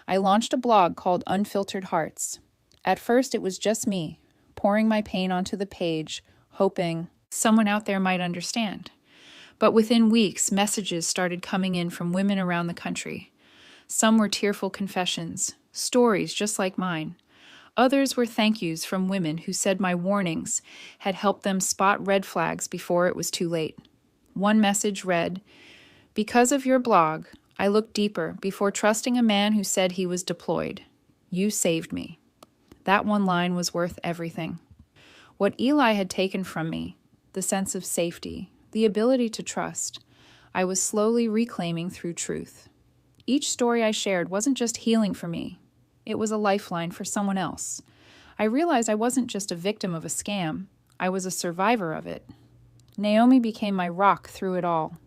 I launched a blog called Unfiltered Hearts. At first, it was just me, pouring my pain onto the page, hoping someone out there might understand. But within weeks, messages started coming in from women around the country. Some were tearful confessions, stories just like mine. Others were thank yous from women who said my warnings had helped them spot red flags before it was too late. One message read, "Because of your blog, I looked deeper before trusting a man who said he was deployed. You saved me." That one line was worth everything. What Eli had taken from me, the sense of safety, the ability to trust, I was slowly reclaiming through truth. Each story I shared wasn't just healing for me. It was a lifeline for someone else. I realized I wasn't just a victim of a scam. I was a survivor of it. Naomi became my rock through it all.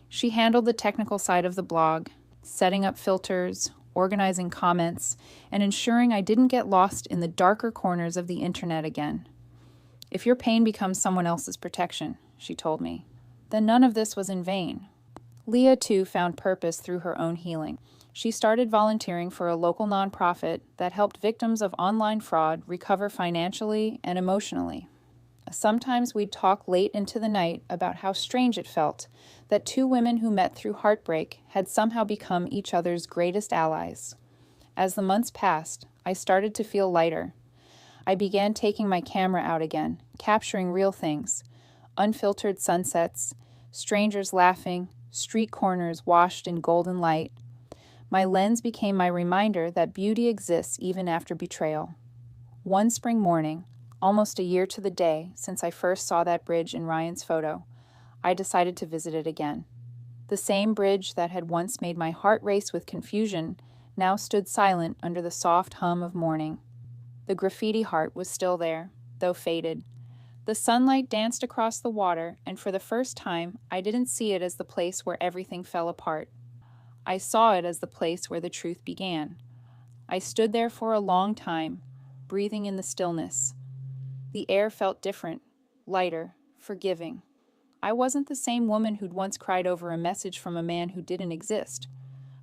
She handled the technical side of the blog, setting up filters, organizing comments, and ensuring I didn't get lost in the darker corners of the internet again. "If your pain becomes someone else's protection," she told me, "then none of this was in vain." Leah, too, found purpose through her own healing. She started volunteering for a local nonprofit that helped victims of online fraud recover financially and emotionally. Sometimes we'd talk late into the night about how strange it felt that two women who met through heartbreak had somehow become each other's greatest allies. As the months passed, I started to feel lighter. I began taking my camera out again, capturing real things: unfiltered sunsets, strangers laughing, street corners washed in golden light. My lens became my reminder that beauty exists even after betrayal. One spring morning, almost a year to the day since I first saw that bridge in Ryan's photo, I decided to visit it again. The same bridge that had once made my heart race with confusion now stood silent under the soft hum of morning. The graffiti heart was still there, though faded. The sunlight danced across the water, and for the first time, I didn't see it as the place where everything fell apart. I saw it as the place where the truth began. I stood there for a long time, breathing in the stillness. The air felt different, lighter, forgiving. I wasn't the same woman who'd once cried over a message from a man who didn't exist.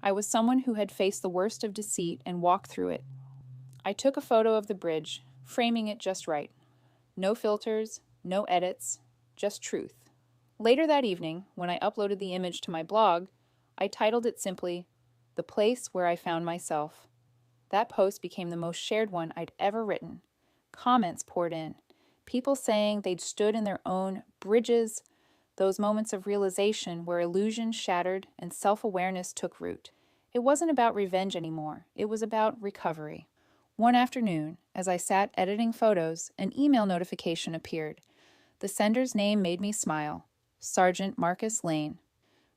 I was someone who had faced the worst of deceit and walked through it. I took a photo of the bridge, framing it just right. No filters, no edits, just truth. Later that evening, when I uploaded the image to my blog, I titled it simply, "The Place Where I Found Myself." That post became the most shared one I'd ever written. Comments poured in, people saying they'd stood in their own bridges, those moments of realization where illusion shattered and self-awareness took root. It wasn't about revenge anymore, it was about recovery. One afternoon, as I sat editing photos, an email notification appeared. The sender's name made me smile. Sergeant Marcus Lane.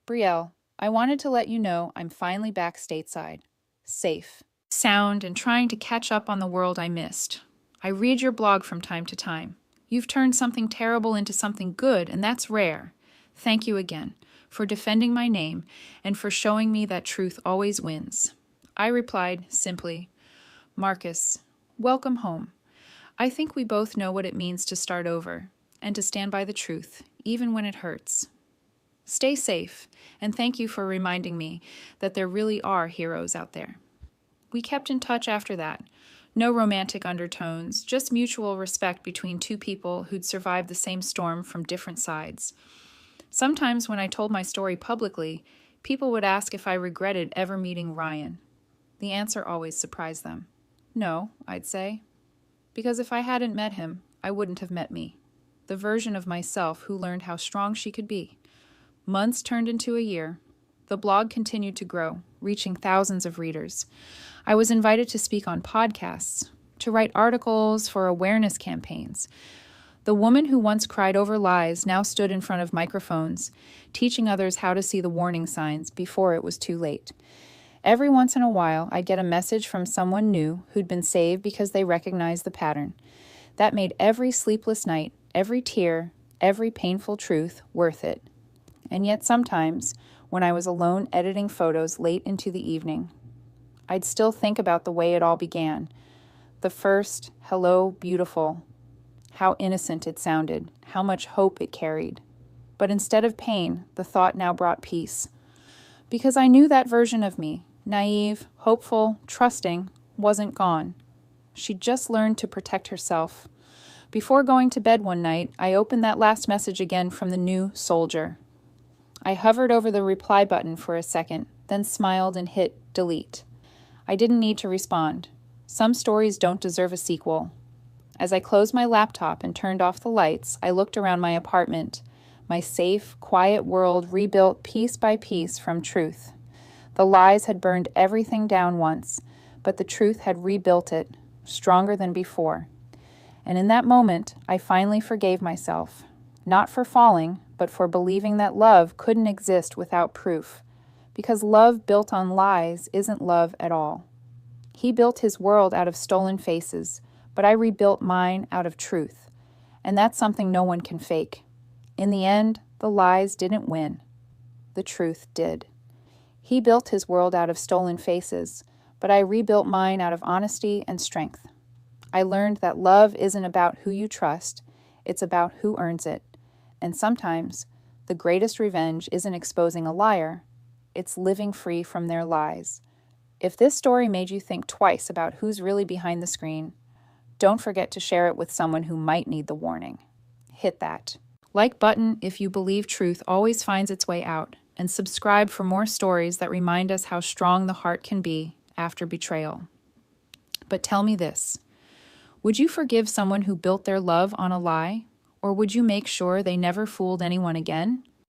"Brielle, I wanted to let you know I'm finally back stateside. Safe, sound, and trying to catch up on the world I missed. I read your blog from time to time. You've turned something terrible into something good, and that's rare. Thank you again for defending my name and for showing me that truth always wins." I replied simply, "Marcus, welcome home. I think we both know what it means to start over and to stand by the truth, even when it hurts. Stay safe, and thank you for reminding me that there really are heroes out there." We kept in touch after that. No romantic undertones, just mutual respect between two people who'd survived the same storm from different sides. Sometimes when I told my story publicly, people would ask if I regretted ever meeting Ryan. The answer always surprised them. "No," I'd say. Because if I hadn't met him, I wouldn't have met me. The version of myself who learned how strong she could be. Months turned into a year. The blog continued to grow, reaching thousands of readers. I was invited to speak on podcasts, to write articles for awareness campaigns. The woman who once cried over lies now stood in front of microphones, teaching others how to see the warning signs before it was too late. Every once in a while, I'd get a message from someone new who'd been saved because they recognized the pattern. That made every sleepless night, every tear, every painful truth worth it. And yet sometimes, when I was alone editing photos late into the evening, I'd still think about the way it all began. The first, "Hello, beautiful." How innocent it sounded, how much hope it carried. But instead of pain, the thought now brought peace. Because I knew that version of me, naive, hopeful, trusting, wasn't gone. She'd just learned to protect herself. Before going to bed one night, I opened that last message again from the new soldier. I hovered over the reply button for a second, then smiled and hit delete. I didn't need to respond. Some stories don't deserve a sequel. As I closed my laptop and turned off the lights, I looked around my apartment, my safe, quiet world rebuilt piece by piece from truth. The lies had burned everything down once, but the truth had rebuilt it, stronger than before. And in that moment, I finally forgave myself, not for falling, but for believing that love couldn't exist without proof, because love built on lies isn't love at all. He built his world out of stolen faces, but I rebuilt mine out of truth, and that's something no one can fake. In the end, the lies didn't win. The truth did. He built his world out of stolen faces, but I rebuilt mine out of honesty and strength. I learned that love isn't about who you trust, it's about who earns it. And sometimes, the greatest revenge isn't exposing a liar, it's living free from their lies, If this story made you think twice about who's really behind the screen, don't forget to share it with someone who might need the warning. Hit that like button if you believe truth always finds its way out, and subscribe for more stories that remind us how strong the heart can be after betrayal. But tell me this, would you forgive someone who built their love on a lie, or would you make sure they never fooled anyone again?